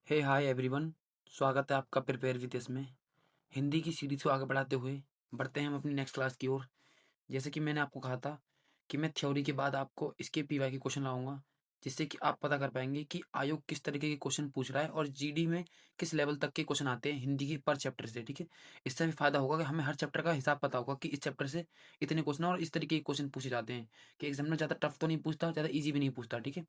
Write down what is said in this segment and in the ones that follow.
हे hi everyone. स्वागत है आपका प्रिपेयर विद में। हिंदी की सीरीज को आगे बढ़ाते हुए बढ़ते हैं हम अपनी नेक्स्ट क्लास की ओर। जैसे कि मैंने आपको कहा था कि मैं थ्योरी के बाद आपको इसके पीवाई के क्वेश्चन लाऊंगा, जिससे कि आप पता कर पाएंगे कि आयोग किस तरीके के क्वेश्चन पूछ रहा है और जीडी में किस लेवल तक के क्वेश्चन आते हैं हिंदी के पर चैप्टर से। ठीक है, इससे भी फायदा होगा कि हमें हर चैप्टर का हिसाब पता होगा कि इस चैप्टर से इतने क्वेश्चन और इस तरीके के क्वेश्चन पूछे जाते हैं कि एग्जामिनर ज़्यादा टफ तो नहीं पूछता, ज़्यादा ईजी भी नहीं पूछता। ठीक है,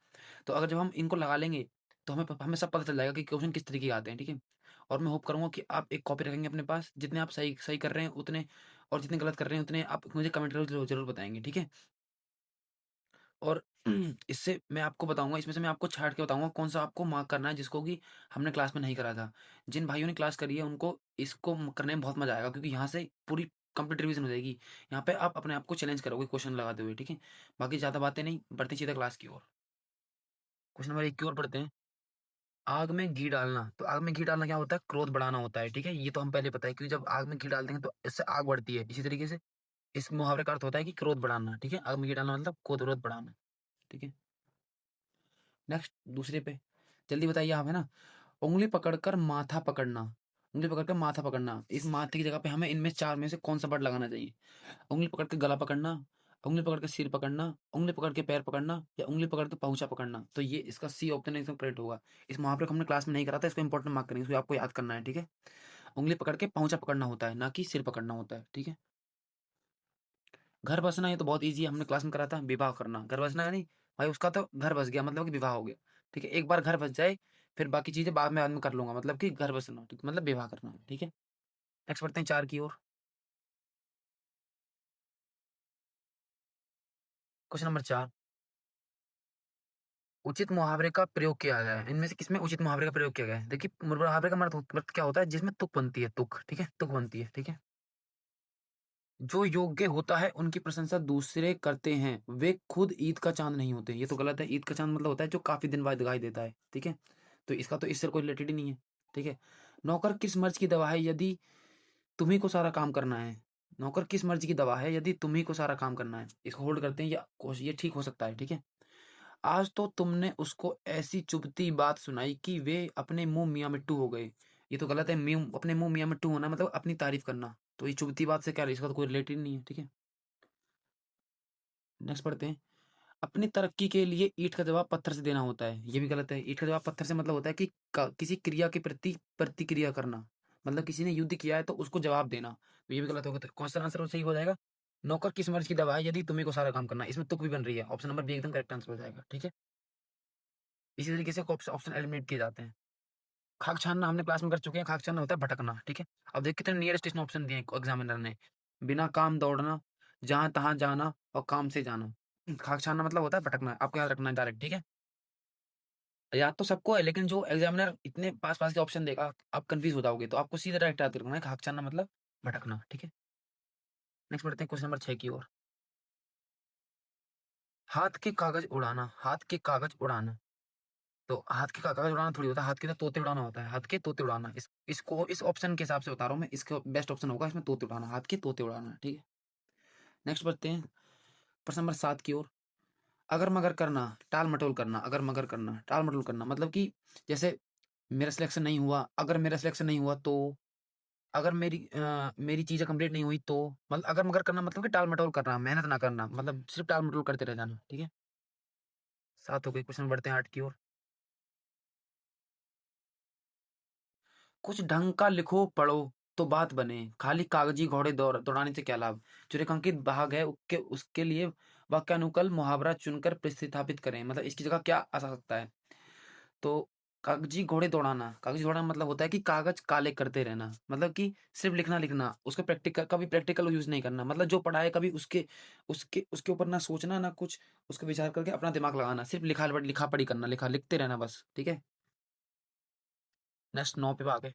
तो अगर जब हम इनको लगा लेंगे तो हमें सब पता चल जाएगा कि क्वेश्चन किस तरीके के आते हैं। ठीक है, और मैं होप करूँगा कि आप एक कॉपी रखेंगे अपने पास, जितने आप सही सही कर रहे हैं उतने, और जितने गलत कर रहे हैं उतने आप मुझे कमेंट करके ज़रूर बताएँगे। ठीक है, और इससे मैं आपको बताऊँगा, इसमें से मैं आपको छाँट के बताऊँगा कौन-सा आपको मार्क करना है जिसको कि हमने क्लास में नहीं करा था। जिन भाइयों ने क्लास करी है उनको इसको करने में बहुत मज़ा आएगा, क्योंकि यहाँ से पूरी कंप्लीट रिवीज़न हो जाएगी। यहाँ पे आप अपने आप को चैलेंज करोगे क्वेश्चन लगाते हुए। ठीक है, बाकी ज़्यादा बातें नहीं, बढ़ते सीधा क्लास की ओर। क्वेश्चन नंबर 1 की ओर बढ़ते हैं। आग में घी डालना, तो आग में घी डालना क्या होता है? क्रोध बढ़ाना होता है। ठीक है, ये तो हम पहले पता है, क्योंकि जब आग में घी डालते हैं तो इससे आग बढ़ती है। इसी तरीके से इस मुहावरे का अर्थ होता है कि क्रोध बढ़ाना। ठीक है, आग में घी डालना मतलब क्रोध बढ़ाना। ठीक है, नेक्स्ट दूसरे पे जल्दी बताइए आप, है ना। उंगली पकड़कर माथा पकड़ना, उंगली पकड़कर माथा पकड़ना, इस माथे की जगह पे हमें इनमें चार में से कौन सा वर्ड लगाना चाहिए? उंगली पकड़ के गला पकड़ना, उंगली पकड़ के सिर पकड़ना, उंगली पकड़ के पैर पकड़ना, या उंगली पकड़ के पाहुचा पकड़ना। तो ये इसका सी ऑप्शन एकदम करेक्ट होगा। इस मुहावरे को हमने क्लास में नहीं करा था, इसको इंपॉर्टेंट मार्क करेंगे, इसको आपको याद करना है। ठीक है, उंगली पकड़ के पाहुचा पकड़ना होता है, ना कि सिर पकड़ना होता है। ठीक है, घर बसना, ये तो बहुत ईज़ी है, हमने क्लास में करा था। विवाह करना, घर बसना यानी भाई उसका तो घर बस गया, मतलब कि विवाह हो गया। ठीक है, एक बार घर बस जाए, फिर बाकी चीज़ें बाद में कर लूँगा, मतलब कि घर बसना, ठीक मतलब विवाह करना। ठीक है, नेक्स्ट बढ़ते हैं 4 की ओर। क्वेश्चन नंबर 4, उचित मुहावरे का प्रयोग किया गया है। इनमें से किसमें उचित मुहावरे का प्रयोग किया गया है? देखिए, मुहावरे का मतलब क्या होता है? जिसमें तुक बनती है, तुक। ठीक है, तुक बनती है। ठीक है, जो योग्य होता है उनकी प्रशंसा दूसरे करते हैं, वे खुद ईद का चाँद नहीं होते। ये तो गलत है। ईद का चाँद मतलब होता है जो काफ़ी दिन बाद दिखाई देता है। ठीक है? तो इसका तो इससे कोई रिलेटेड ही नहीं है। ठीक है? नौकर किस मर्ज़ की दवा है यदि तुम्हीं को सारा काम करना है? नौकर किस मर्ज़ की दवा है यदि तुम्हीं को सारा काम करना है? इसको होल्ड करते हैं, या ये ठीक हो सकता है। ठीक है? आज तो तुमने उसको ऐसी चुभती बात सुनाई कि वे अपने मुँह मियाँ मिट्टू हो गए। ये तो गलत है। अपने मुँह मियाँ मिट्टू होना मतलब अपनी तारीफ़ करना। तो ये चुभती बात से क्या, इसका तो कोई रिलेटेड नहीं है। ठीक है? नेक्स्ट पढ़ते हैं। अपनी तरक्की के लिए ईंट का जवाब पत्थर से देना होता है। ये भी गलत है। ईंट का जवाब पत्थर से मतलब होता है कि किसी क्रिया के प्रति प्रतिक्रिया करना। मतलब किसी ने युद्ध किया है तो उसको जवाब देना। तो ये भी गलत होगा। तो कौन सा आंसर सही हो जाएगा? नौकर किस मर्ज़ की दवा है यदि तुम्हीं को सारा काम करना है। इसमें तुक भी बन रही है। ऑप्शन नंबर बी एकदम करेक्ट आंसर हो जाएगा। ठीक है? इसी तरीके से ऑप्शन एलिमिनेट किए जाते हैं। खाक छानना हमने क्लास में कर चुके हैं। खाक छानना होता है भटकना। ठीक है? अब देखिए कितने नियरेस्ट इसने ऑप्शन दिए हैं एग्जामिनर ने। बिना काम दौड़ना, जहाँ-तहाँ जाना और काम से जाना। खाक छानना मतलब होता है भटकना। आपको याद रखना है डायरेक्ट। ठीक है? याद तो सबको है, लेकिन जो एग्जामिनर इतने पास-पास के ऑप्शन देगा, आप कन्फ्यूज़ हो जाओगे। तो आपको सीधा डायरेक्ट याद रखना है, खाक छानना मतलब भटकना। ठीक है? नेक्स्ट बढ़ते हैं क्वेश्चन नंबर 6 की ओर। हाथ के कागज़ उड़ाना, हाथ के कागज़ उड़ाना। तो हाथ के कागज़ उड़ाना थोड़ी होता है, हाथ के तो तोते उड़ाना होता है। हाथ के तोते उड़ाना, इसको इस ऑप्शन के हिसाब से बता रहा हूँ मैं, इसका बेस्ट ऑप्शन होगा इसमें तोते उड़ाना, हाथ के तोते उड़ाना। ठीक है? नेक्स्ट बढ़ते हैं प्रश्न नंबर 7 की ओर। अगर-मगर करना, टाल-मटोल करना, अगर-मगर करना, टाल-मटोल करना मतलब कि जैसे मेरा सिलेक्शन नहीं हुआ, अगर मेरा सिलेक्शन नहीं हुआ तो, अगर मेरी चीज़ें कंप्लीट नहीं हुई तो, मतलब अगर-मगर करना मतलब कि टाल-मटोल करना, मेहनत ना करना, मतलब सिर्फ़ टाल-मटोल करते रह जाना। ठीक है? 7 हो गई, क्वेश्चन बढ़ते हैं 8 की ओर। कुछ ढंग का लिखो पढ़ो तो बात बने, खाली कागजी घोड़े दौड़ाने से क्या लाभ? जो रेखांकित भाग है उसके उसके लिए वाक्यानुकूल मुहावरा चुनकर प्रतिस्थापित करें। मतलब इसकी जगह क्या आ सकता है? तो कागजी घोड़ाना मतलब होता है कि कागज काले करते रहना, मतलब कि सिर्फ लिखना, उसका कभी प्रैक्टिकल यूज नहीं करना। मतलब जो पढ़ा है कभी उसके उसके उसके ऊपर ना सोचना ना कुछ, उसका विचार करके अपना दिमाग लगाना, सिर्फ लिखा पढ़ी करना, लिखते रहना बस। ठीक है? नेक्स्ट 9 पे आ गए।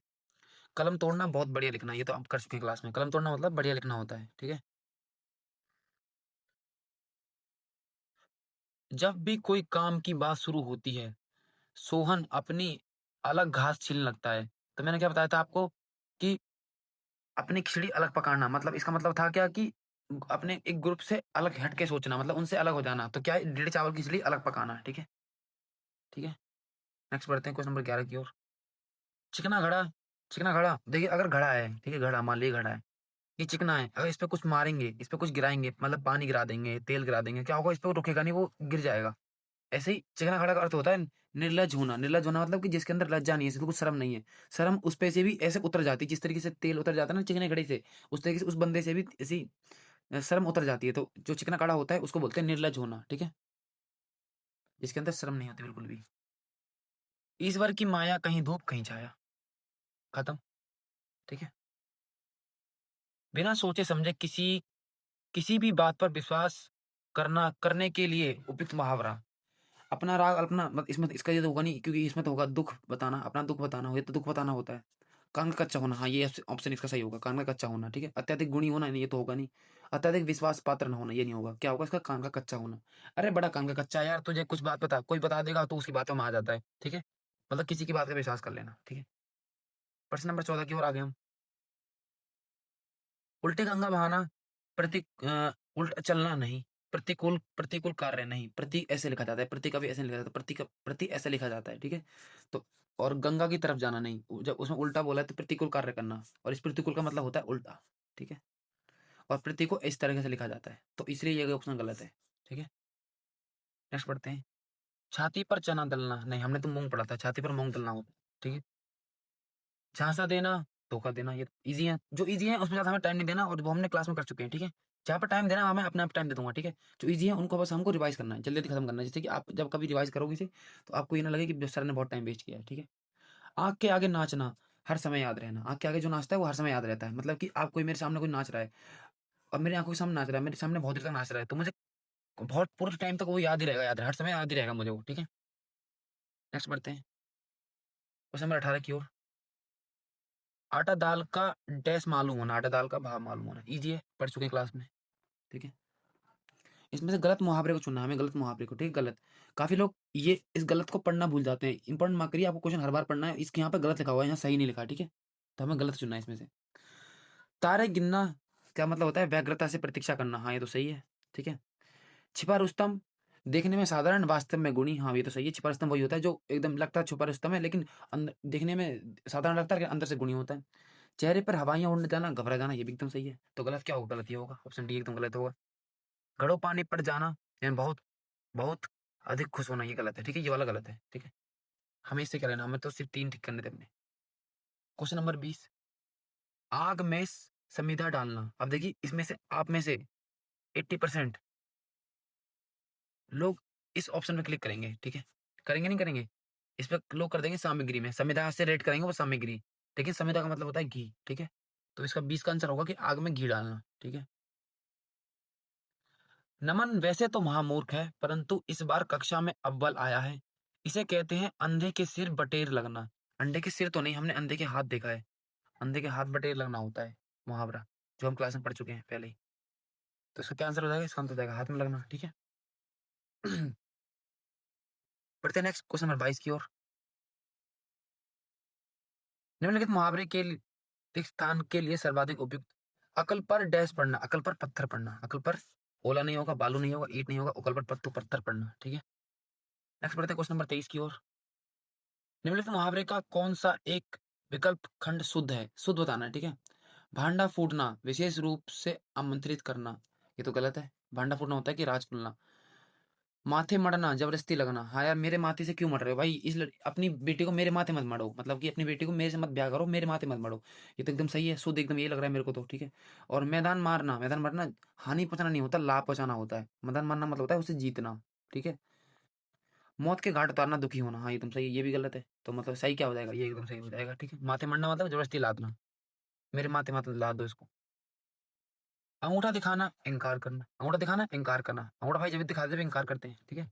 कलम तोड़ना बहुत बढ़िया लिखना, ये तो आप कर चुके हैं क्लास में। कलम तोड़ना मतलब बढ़िया लिखना होता है। ठीक है? जब भी कोई काम की बात शुरू होती है, सोहन अपनी अलग घास छीलने लगता है। तो मैंने क्या बताया था आपको कि अपनी खिचड़ी अलग पकाना, मतलब इसका मतलब था क्या कि अपने एक ग्रुप से अलग हट के सोचना, मतलब उनसे अलग हो जाना। तो क्या है, डेढ़ चावल की खिचड़ी अलग पकाना। ठीक है? ठीक है? नेक्स्ट बढ़ते हैं क्वेश्चन नंबर 11 की ओर। चिकना घड़ा, चिकना घड़ा, देखिए अगर घड़ा है, ठीक है, घड़ा मान लीजिए घड़ा है, ये चिकना है, अगर इस पे कुछ मारेंगे, इस पे कुछ गिराएँगे, मतलब पानी गिरा देंगे, तेल गिरा देंगे, क्या होगा, इस पे वो रुकेगा नहीं, वो गिर जाएगा। ऐसे ही चिकना घड़ा का अर्थ होता है निर्लज्ज होना मतलब कि जिसके अंदर लज्जा नहीं है, जिसको कुछ शर्म नहीं है। शर्म उस पे से भी ऐसे उतर जाती है, जिस तरीके से तेल उतर जाता है ना चिकने घड़े से, उस तरीके से उस बंदे से भी ऐसी शर्म उतर जाती है। तो जो चिकना घड़ा होता है उसको बोलते हैं निर्लज्ज होना, ठीक है? जिसके अंदर शर्म नहीं होती बिल्कुल भी। ईश्वर की माया कहीं धूप कहीं छाया, खत्म, ठीक है? बिना सोचे समझे किसी किसी भी बात पर विश्वास करने के लिए उपयुक्त मुहावरा। अपना राग अपना मत इसमें इसका ये तो होगा नहीं क्योंकि इसमें तो होगा दुःख बताना, अपना दुःख बताना हो, ये तो दुःख बताना होता है। कान का कच्चा होना, हाँ, ये ऑप्शन इसका सही होगा, कान का कच्चा होना, ठीक है? अत्यधिक गुणी होना, नहीं ये तो होगा नहीं। अत्यधिक विश्वास पात्र ना होना, ये नहीं होगा। क्या होगा इसका? कान का कच्चा होना। अरे बड़ा कान का कच्चा है यार, तुझे कुछ बात बता, कोई बता देगा तो उसकी बातों में आ जाता है, ठीक है? मतलब किसी की बात का विश्वास कर लेना, ठीक है? प्रश्न नंबर 14 की ओर आगे हम। उल्टे गंगा बहाना, उल्टा चलना नहीं, प्रतिकूल प्रतिकूल कार्य नहीं, प्रति ऐसे लिखा जाता है, प्रति कभी ऐसे नहीं लिखा जाता, प्रति ऐसे लिखा जाता है, ठीक है? तो और गंगा की तरफ जाना नहीं, जब उसमें उल्टा बोला है तो प्रतिकूल कार्य करना, और इस प्रतिकूल का मतलब होता है उल्टा, ठीक है? और प्रति को इस तरीके से लिखा जाता है, तो इसलिए ये ऑप्शन गलत है, ठीक है? नेक्स्ट पढ़ते हैं। छाती पर चना दलना, नहीं हमने तो मूँग पढ़ा था, छाती पर मूँग दलना होता है, ठीक है? झांसा देना, धोखा देना, ये ईज़ी है। जो ईज़ी है उसमें ज़्यादा हमें टाइम नहीं देना और वो हमने क्लास में कर चुके हैं, ठीक है? जहाँ पे टाइम देना है वहाँ मैं अपने आप टाइम दे दूँगा, ठीक है? जो ईज़ी है उनको बस हमको रिवाइज़ करना है, जल्दी-जल्दी खत्म करना है, जिससे कि आप जब कभी रिवाइज़ करोगे इसे, तो आपको ये ना लगे कि सर ने बहुत टाइम वेस्ट किया है, ठीक है? आँख के आगे नाचना, हर समय याद रहना। आँख के आगे जो नाचता है वो हर समय याद रहता है। मतलब कि आप कोई मेरे सामने कोई नाच रहा है, अब मेरी आँखों के सामने नाच रहा है, मेरे सामने बहुत देर तक नाच रहा है, तो मुझे बहुत पूरे टाइम तक वो याद ही रहेगा, हर समय याद ही रहेगा मुझे वो, ठीक है? नेक्स्ट बढ़ते हैं, क्वेश्चन नंबर 18 की ओर। आटा दाल का डैश मालूम होना, आटा दाल का भाव मालूम होना, ईज़ी है, पढ़ चुके हैं क्लास में, ठीक है? इसमें से गलत मुहावरे को चुनना है हमें, गलत मुहावरे को, ठीक है? गलत। काफ़ी लोग ये इस गलत को पढ़ना भूल जाते हैं। इम्पोर्टेंट मत करिए, आपको क्वेश्चन हर बार पढ़ना है। इसके यहाँ पे गलत लिखा हुआ है, यहाँ सही नहीं लिखा है, ठीक है? तो हमें गलत चुनना है इसमें से। तारे गिनना क्या मतलब होता है? व्यग्रता से प्रतीक्षा करना, हाँ, ये तो सही है, ठीक है? छिपा रुस्तम, देखने में साधारण, वास्तव में गुणी, हाँ, ये तो सही है। छिपा रुस्तम वही होता है जो एकदम लगता है छुपा रुस्तम है, लेकिन देखने में साधारण लगता है, लेकिन अंदर से गुणी होता है। चेहरे पर हवाइयाँ उड़ने जाना, घबरा जाना, ये भी एकदम सही है। तो गलत क्या होगा? गलत ये होगा, ऑप्शन डी एकदम गलत होगा। घड़ों पानी पर जाना, यानी बहुत बहुत अधिक खुश होना, ये गलत है, ठीक है? ये वाला गलत है, ठीक है? हमें इससे क्या लेना? हमें तो सिर्फ 3 ठीक करने थे अपने। क्वेश्चन नंबर 20, आग में समीधा डालना। अब देखिए इसमें से आप में से 80% लोग इस ऑप्शन में क्लिक करेंगे, ठीक है? करेंगे, नहीं करेंगे? इस पे लोग कर देंगे सामग्री में, संविदा से रेट करेंगे वो सामग्री। देखिए संविदा का मतलब होता है घी, ठीक है? तो इसका 20 का आंसर होगा कि आग में घी डालना, ठीक है? नमन वैसे तो महामूर्ख है, परंतु इस बार कक्षा में अव्वल आया है। इसे कहते हैं अंधे के सिर बटेर लगना। अंधे के सिर तो नहीं, हमने अंधे के हाथ देखा है। अंधे के हाथ बटेर लगना होता है मुहावरा, जो हम क्लास में पढ़ चुके हैं पहले ही। तो इसका क्या आंसर हो जाएगा? इसका आंसर हो जाएगा हाथ में लगना, ठीक है? बढ़ते हैं नेक्स्ट क्वेश्चन नंबर 22 की ओर। निम्नलिखित मुहावरे के रिक्त स्थान के लिए सर्वाधिक उपयुक्त। अकल पर डैश पड़ना, अकल पर पत्थर पड़ना, अकल पर ओला नहीं होगा, बालू नहीं होगा, ईंट नहीं होगा, अकल पर पत्थर पत्थर पड़ना, ठीक है? नेक्स्ट बढ़ते हैं क्वेश्चन नंबर 23 की ओर। निम्नलिखित मुहावरे का कौन सा एक विकल्प खंड शुद्ध है? शुद्ध बताना है, ठीक है? भांडा फूटना, विशेष रूप से आमंत्रित करना, ये तो गलत है। भांडा फूटना होता है कि राज खुलना। माथे मढ़ना, जबरदस्ती लगना, हाँ यार मेरे माथे से क्यों मढ़ रहे हो भाई? अपनी बेटी को मेरे माथे मत मढ़ो, मतलब कि अपनी बेटी को मेरे से मत ब्याह करो, मेरे माथे मत मढ़ो। ये तो एकदम सही है, शुद्ध एकदम ये लग रहा है मेरे को तो, ठीक है? और मैदान मारना, मैदान मारना हानि पहुंचाना नहीं होता, लाभ पहुंचाना होता है। मैदान मारना मतलब होता है उसे जीतना, ठीक है? मौत के घाट उतारना, दुखी होना, हाँ एकदम सही है, ये भी गलत है। तो मतलब सही क्या हो जाएगा? ये एकदम सही हो जाएगा, ठीक है? माथे मढ़ना मतलब जबरदस्ती लादना, मेरे माथे मत लाद दो इसको। अंगूठा दिखाना, इनकार करना, अंगूठा दिखाना, इनकार करना, अंगूठा भाई जब भी दिखाते हैं इनकार करते हैं, ठीक है?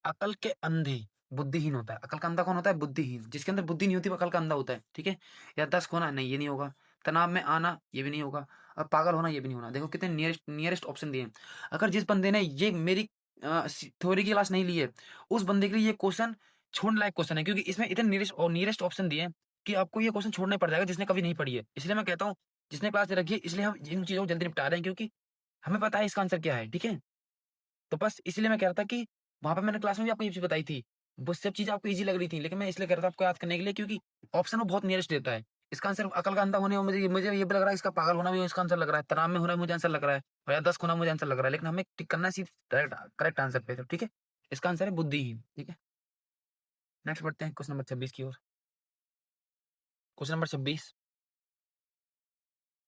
अकल के अंधे बुद्धिहीन होता है। अकल का अंधा कौन होता है? बुद्धिहीन। जिसके अंदर बुद्धि नहीं होती वो अकल का अंधा होता है, ठीक है? याददाश्त खोना, नहीं ये नहीं होगा। तनाव में आना, ये भी नहीं होगा। और पागल होना, ये भी नहीं होना। देखो कितने नियरेस्ट नियरेस्ट ऑप्शन दिए हैं। अगर जिस बंदे ने ये मेरी थ्योरी की क्लास नहीं ली है, उस बंदे के लिए ये क्वेश्चन छोड़ने लायक क्वेश्चन है, क्योंकि इसमें इतने नियरेस्ट ऑप्शन दिए हैं कि आपको ये क्वेश्चन छोड़ना ही पड़ जाएगा जिसने कभी नहीं पढ़ी है। इसलिए मैं कहता हूँ जिसने क्लास ले रखी है, इसलिए हम इन चीजों को जल्दी निपटा रहे हैं, क्योंकि हमें पता है इसका आंसर क्या है, ठीक है? तो बस इसलिए मैं कह रहा था कि वहाँ पे मैंने क्लास में भी आपको ये चीज़ बताई थी वो सब चीज़ आपको ईज़ी लग रही थी, लेकिन मैं इसलिए कर रहा था आपको याद करने के लिए क्योंकि ऑप्शन वो बहुत नियरेस्ट देता है। इसका आंसर अकल का अंधा होने में मुझे मुझे ये भी लग रहा है, इसका पागल होना भी इसका आंसर लग रहा है, तनाव में होना मुझे आंसर लग रहा है, और या 10 होना मुझे आंसर लग रहा है, लेकिन हमें टिक करना है सिर्फ करेक्ट आंसर पे, तो ठीक है? इसका आंसर है बुद्धिहीन, ठीक है? नेक्स्ट बढ़ते हैं क्वेश्चन नंबर 26 की ओर। क्वेश्चन नंबर 26,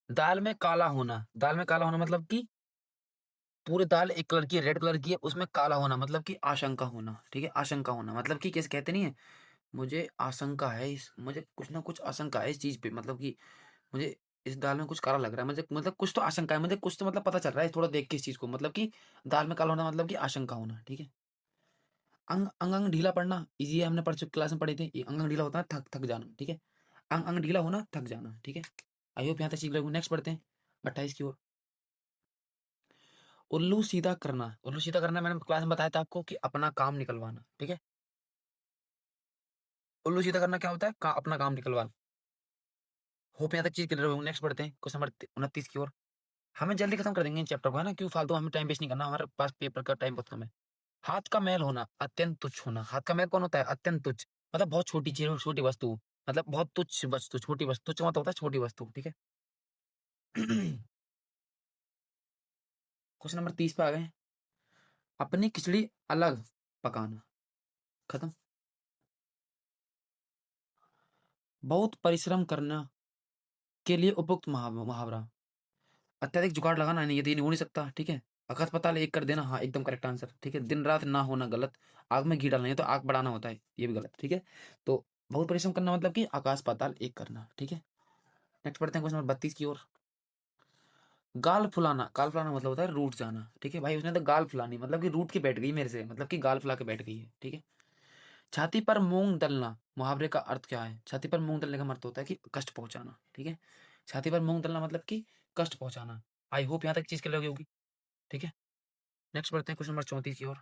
दाल में काला होना मतलब कि पूरी दाल एक कलर की है, रेड कलर की है, उसमें काला होना मतलब कि आशंका होना, ठीक है? आशंका होना मतलब कि कैसे कहते नहीं है, मुझे आशंका है मुझे कुछ ना कुछ आशंका है इस चीज़ पे, मतलब कि मुझे इस दाल में कुछ काला लग रहा है, मुझे मतलब कुछ तो आशंका है, मुझे कुछ तो मतलब पता चल रहा है थोड़ा देख के इस चीज़ को, मतलब कि दाल में काला होना मतलब कि आशंका होना, ठीक है? अंग ढीला पड़ना, इजी है, हमने पढ़ चुके, क्लास में पढ़े थे। ये अंग ढीला होता है थक थक जाना, ठीक है? अंग ढीला होना, थक जाना, ठीक है? आई होप यहाँ तक सीख लोगे। नेक्स्ट बढ़ते हैं 28 की ओर। उल्लू सीधा करना मैंने क्लास में बताया था आपको कि अपना काम निकलवाना, ठीक है? उल्लू सीधा करना क्या होता है? अपना काम निकलवाना। होप यहाँ तक चीज़ क्लियर होगी। नेक्स्ट बढ़ते हैं क्वेश्चन नंबर 29 की ओर। हमें जल्दी खत्म कर देंगे इन चैप्टर को, है ना? क्यों फालतू हमें टाइम वेस्ट नहीं करना, हमारे पास पेपर का टाइम बहुत कम है। हाथ का मैल होना, अत्यंत तुच्छ होना। हाथ का मैल कौन होता है? अत्यंत तुच्छ, मतलब बहुत छोटी चीज़, छोटी वस्तु, मतलब बहुत तुच्छ वस्तु, छोटी वस्तु। तुच्छ मतलब होता है छोटी वस्तु, ठीक है? क्वेश्चन नंबर 30 पे आ गए। अपनी खिचड़ी अलग पकाना। खत्म। बहुत परिश्रम करना के लिए उपयुक्त मुहावरा। अत्यधिक जुगाड़ लगाना नहीं, ये नहीं हो नहीं सकता, ठीक है? आकाश पाताल एक कर देना, हाँ एकदम करेक्ट आंसर, ठीक है? दिन रात ना होना गलत। आग में घी डालना, ये तो आग बढ़ाना होता है, ये भी गलत, ठीक है? तो बहुत परिश्रम करना मतलब कि आकाश पाताल एक करना, ठीक है? नेक्स्ट पढ़ते हैं क्वेश्चन नंबर 32 की ओर। गाल फुलाना मतलब होता है रूठ जाना, ठीक है? भाई उसने तो गाल फुलानी मतलब कि रूठ के बैठ गई मेरे से, मतलब कि गाल फुला के बैठ गई है, ठीक है? छाती पर मूंग दलना, मुहावरे का अर्थ क्या है? छाती पर मूंग दलने का अर्थ होता है कि कष्ट पहुंचाना, ठीक है? छाती पर मूंग दलना मतलब कि कष्ट पहुंचाना। आई होप यहाँ तक चीज क्लियर होगी, ठीक है? नेक्स्ट बढ़ते हैं क्वेश्चन नंबर 34 की ओर।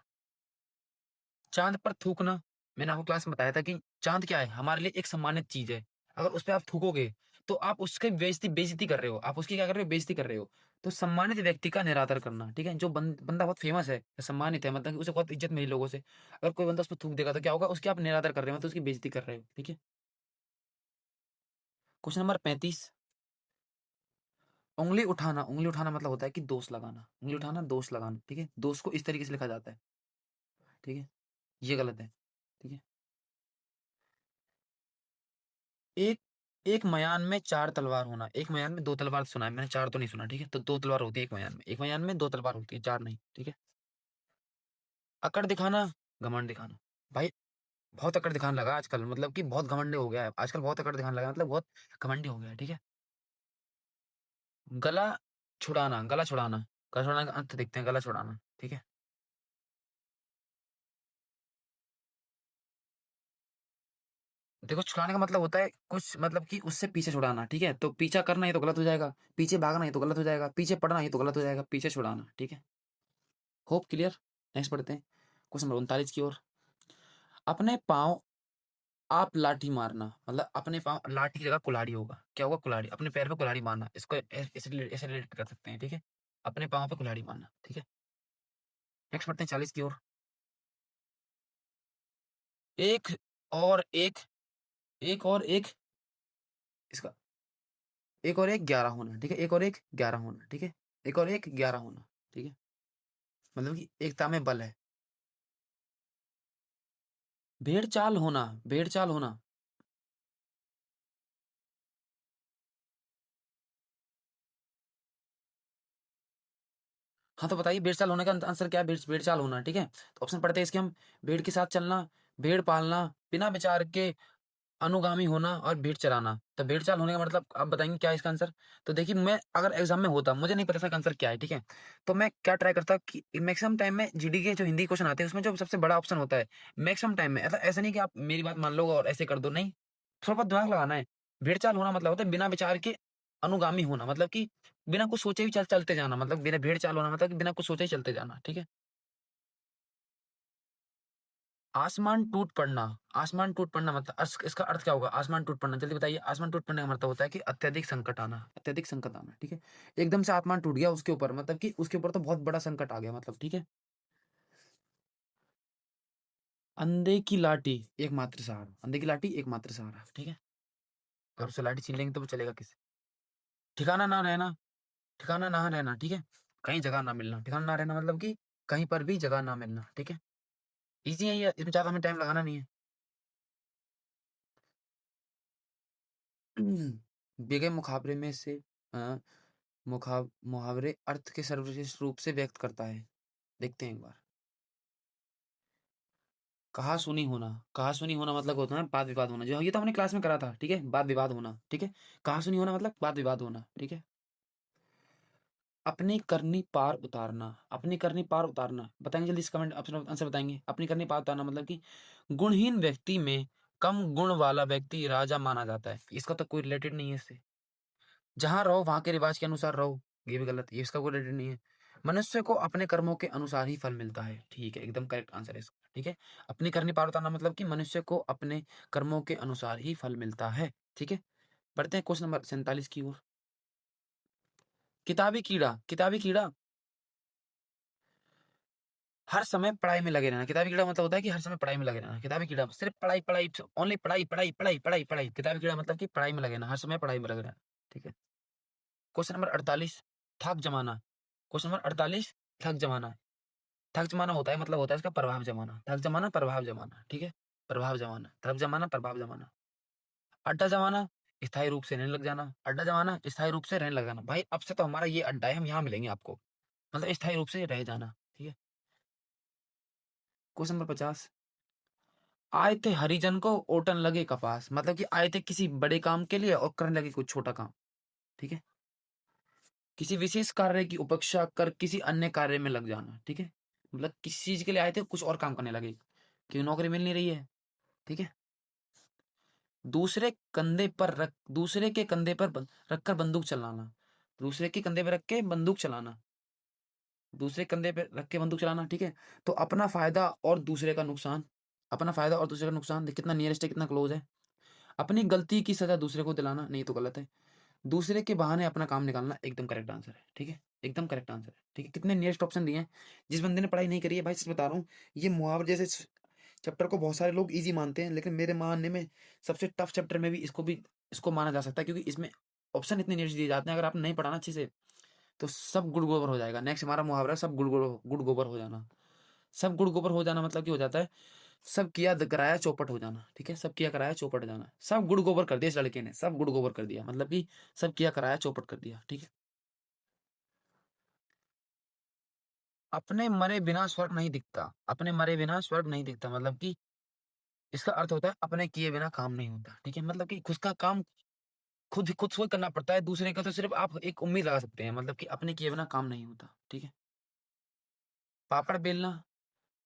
चाँद पर थूकना, मैंने आपको क्लास में बताया था कि चाँद क्या है? हमारे लिए एक सम्मानित चीज़ है। अगर उस पे आप थूकोगे, तो आप उसकी बेइज़्ज़ती कर रहे हो। आप उसकी क्या कर रहे हो? बेइज़्ज़ती कर रहे हो। तो सम्मानित व्यक्ति का निरादर करना, ठीक है? जो बंदा बहुत फ़ेमस है, सम्मानित है, मतलब कि उसे बहुत इज़्ज़त मिली लोगों से। अगर कोई बंदा उस पे थूक देगा तो क्या होगा? उसकी आप निरादर कर रहे हो, मतलब उसकी बेइज़्ज़ती कर रहे हो, ठीक है? Question number 35। उँगली उठाना मतलब होता है कि दोष लगाना। उँगली उठाना, दोष लगाना, ठीक है? दोष को इस तरीके से लिखा जाता है, ठीक है? ये गलत है, ठीक है? एक एक मयान में 4 तलवार होना, एक मयान में 2 तलवार सुना है मैंने, 4 तो नहीं सुना, ठीक है? तो 2 तलवार होती है एक मयान में। एक मयान में 2 तलवार होती है, 4 नहीं, ठीक है? अकड़ दिखाना, घमंड दिखाना। भाई बहुत अकड़ दिखाने लगा आजकल, मतलब कि बहुत घमंडी हो गया है। आजकल बहुत अकड़ दिखाने लगा है, मतलब बहुत घमंडी हो गया है, ठीक है? गला गला छुड़ाना। गला छुड़ाने का अर्थ देखते हैं, गला छुड़ाना, ठीक है? देखो छुड़ाने का मतलब होता है कुछ, मतलब कि उससे पीछे छुड़ाना, ठीक है? तो पीछा करना ये तो गलत हो जाएगा, पीछे भागना ये तो गलत हो जाएगा, पीछे पड़ना ये तो गलत हो जाएगा, पीछे छुड़ाना, ठीक है? Hope clear? नेक्स्ट पढ़ते हैं क्वेश्चन नंबर 39 की ओर। अपने पाँव आप लाठी मारना, मतलब अपने पाँव, लाठी की जगह कुल्हाड़ी होगा। क्या होगा? कुल्हाड़ी। अपने पैर पे कुल्हाड़ी मारना, इसको ऐसे रिलेट कर सकते हैं, ठीक है? अपने पाँव पे कुल्हाड़ी मारना, ठीक है? नेक्स्ट पढ़ते हैं 40 की ओर। एक और एक एक और एक इसका एक और एक 11 होना, ठीक है? एक और एक 11 होना, ठीक है? एक और एक 11 होना, ठीक है? मतलब कि एकता में बल है। भेड़ चाल होना। हाँ, तो बताइए भेड़ चाल होने का आंसर क्या है? भेड़ चाल होना, ठीक है? तो ऑप्शन पढ़ते हैं इसके हम। भेड़ के साथ चलना, भेड़ पालना, बिना विचार के अनुगामी होना और भेड़ चराना। तो भेड़ चाल होने का मतलब आप बताएँगे क्या है इसका आंसर? तो देखिए, मैं अगर एग्ज़ाम में होता, मुझे नहीं पता इसका आंसर क्या है, ठीक है? तो मैं क्या ट्राई करता कि मैक्सिमम टाइम में जीडी के जो हिंदी क्वेश्चन आते हैं, उसमें जो सबसे बड़ा ऑप्शन होता है, मैक्सिमम टाइम में ऐसा नहीं कि आप मेरी बात मान लो और ऐसे कर दो, नहीं। थोड़ा बहुत दिमाग लगाना है। भेड़ चाल होना मतलब होता है बिना विचार के अनुगामी होना, मतलब कि बिना कुछ सोचे ही चलते जाना, मतलब बिना भेड़ चाल होना मतलब कि बिना कुछ सोचे ही चलते जाना, ठीक है? आसमान टूट पड़ना मतलब इसका अर्थ क्या होगा? आसमान टूट पड़ना, जल्दी बताइए। आसमान टूट पड़ने का मतलब होता है कि अत्यधिक संकट आना, ठीक है? एकदम से आसमान टूट गया उसके ऊपर, मतलब कि उसके ऊपर तो बहुत बड़ा संकट आ गया, मतलब, ठीक है? अंधे की लाठी एकमात्र सहारा, अंधे की लाठी एकमात्र सहारा, ठीक है। अगर उससे लाठी छीन लेंगे तो वो चलेगा कैसे? ठिकाना ना रहना, ठिकाना ना रहना, ठीक है। कहीं जगह ना मिलना, ठिकाना ना रहना मतलब कि कहीं पर भी जगह ना मिलना, ठीक है। इजी है ये, इसमें ज्यादा हमें टाइम लगाना नहीं है। दिए गए मुहावरे में से अ, मुहावरे अर्थ के सर्वश्रेष्ठ रूप से व्यक्त करता है। देखते हैं एक बार। कहा-सुनी होना, कहा-सुनी होना मतलब होता है वाद-विवाद होना। जो ये तो हमने क्लास में करा था, ठीक है? वाद-विवाद होना, ठीक है? कहा-सुनी होना मतलब वाद-विवाद होना, ठीक है? अपनी करनी पार उतारना, अपनी करनी पार उतारना। बताएँगे जल्दी से कमेंट ऑप्शन आंसर बताएँगे। अपनी करनी पार उतारना मतलब कि गुणहीन व्यक्ति में कम गुण वाला व्यक्ति राजा माना जाता है। इसका तो कोई रिलेटेड नहीं है इससे। जहाँ रहो वहाँ के रिवाज के अनुसार रहो, ये भी गलत, ये इसका कोई रिलेटेड नहीं है। मनुष्य को अपने कर्मों के अनुसार ही फल मिलता है, ठीक है, एकदम करेक्ट आंसर है इसका, ठीक है। अपनी करनी पार उतारना मतलब कि मनुष्य को अपने कर्मों के अनुसार ही फल मिलता है, ठीक है। बढ़ते हैं क्वेश्चन नंबर 47 की ओर। किताबी कीड़ा, किताबी कीड़ा हर समय पढ़ाई में लगे रहना। किताबी कीड़ा मतलब होता है कि हर समय पढ़ाई में लगे रहना। किताबी कीड़ा सिर्फ पढ़ाई, पढ़ाई, ओनली पढ़ाई, पढ़ाई, पढ़ाई, पढ़ाई, पढ़ाई। किताबी कीड़ा मतलब कि पढ़ाई में लगे रहना, हर समय पढ़ाई में लगे रहना, ठीक है। क्वेश्चन नंबर 48 थक जमाना। क्वेश्चन नंबर 48 थक जमाना। थक जमाना होता है मतलब होता है इसका प्रभाव जमाना। थक जमाना, प्रभाव जमाना, ठीक है? प्रभाव जमाना, थक जमाना, प्रभाव जमाना। अड्डा जमाना, स्थायी रूप से रहने लग जाना। अड्डा जमाना, स्थायी रूप से रहने लग जाना। भाई अब से तो हमारा ये अड्डा है, हम यहाँ मिलेंगे आपको। मतलब स्थायी रूप से रह जाना, ठीक है? क्वेश्चन नंबर 50 आए थे हरिजन को ओटन लगे कपास। मतलब कि आए थे किसी बड़े काम के लिए और करने लगे कुछ छोटा काम, ठीक है? किसी विशेष कार्य की उपेक्षा कर किसी अन्य कार्य में लग जाना, ठीक है? मतलब किसी चीज के लिए आए थे कुछ और काम करने लगे, क्यों नौकरी मिल नहीं रही है, ठीक है? दूसरे के कंधे पर रखकर बंदूक चलाना। दूसरे के कंधे पर रख के बंदूक चलाना। दूसरे कंधे पे रख के बंदूक चलाना, ठीक है? तो अपना फायदा और दूसरे का नुकसान। अपना फायदा और दूसरे का नुकसान देख कितना नियरेस्ट है, कितना क्लोज है। अपनी गलती की सजा दूसरे को दिलाना, नहीं तो गलत है। दूसरे के बहाने अपना काम निकालना एकदम करेक्ट आंसर है, ठीक है? एकदम करेक्ट आंसर है, ठीक है? कितने नियरेस्ट ऑप्शन दिए हैं। जिस बंदे ने पढ़ाई नहीं करी है भाई सच बता रहा हूँ, ये मुहावरे जैसे चैप्टर को बहुत सारे लोग ईज़ी मानते हैं, लेकिन मेरे मानने में सबसे टफ चैप्टर में भी इसको माना जा सकता है, क्योंकि इसमें ऑप्शन इतने नियरेस्ट दिए जाते हैं, अगर आपने नहीं पढ़ा ना अच्छे से, तो सब गुड़ गोबर हो जाएगा। नेक्स्ट हमारा मुहावरा है, सब गुड़ गोबर हो जाना। सब गुड़ गोबर हो जाना मतलब कि हो जाता है सब किया कराया चौपट हो जाना, ठीक है? सब किया कराया चौपट हो जाना। सब गुड़ गोबर कर दिया इस लड़के ने, सब गुड़ गोबर कर दिया मतलब कि सब किया कराया चौपट कर दिया, ठीक है? अपने मरे बिना स्वर्ग नहीं दिखता। अपने मरे बिना स्वर्ग नहीं दिखता मतलब कि इसका अर्थ होता है अपने किए बिना काम नहीं होता, ठीक है? मतलब कि खुद का काम खुद से करना पड़ता है, दूसरे का तो सिर्फ आप एक उम्मीद लगा सकते हैं, मतलब कि अपने किए बिना काम नहीं होता, ठीक है? पापड़ बेलना,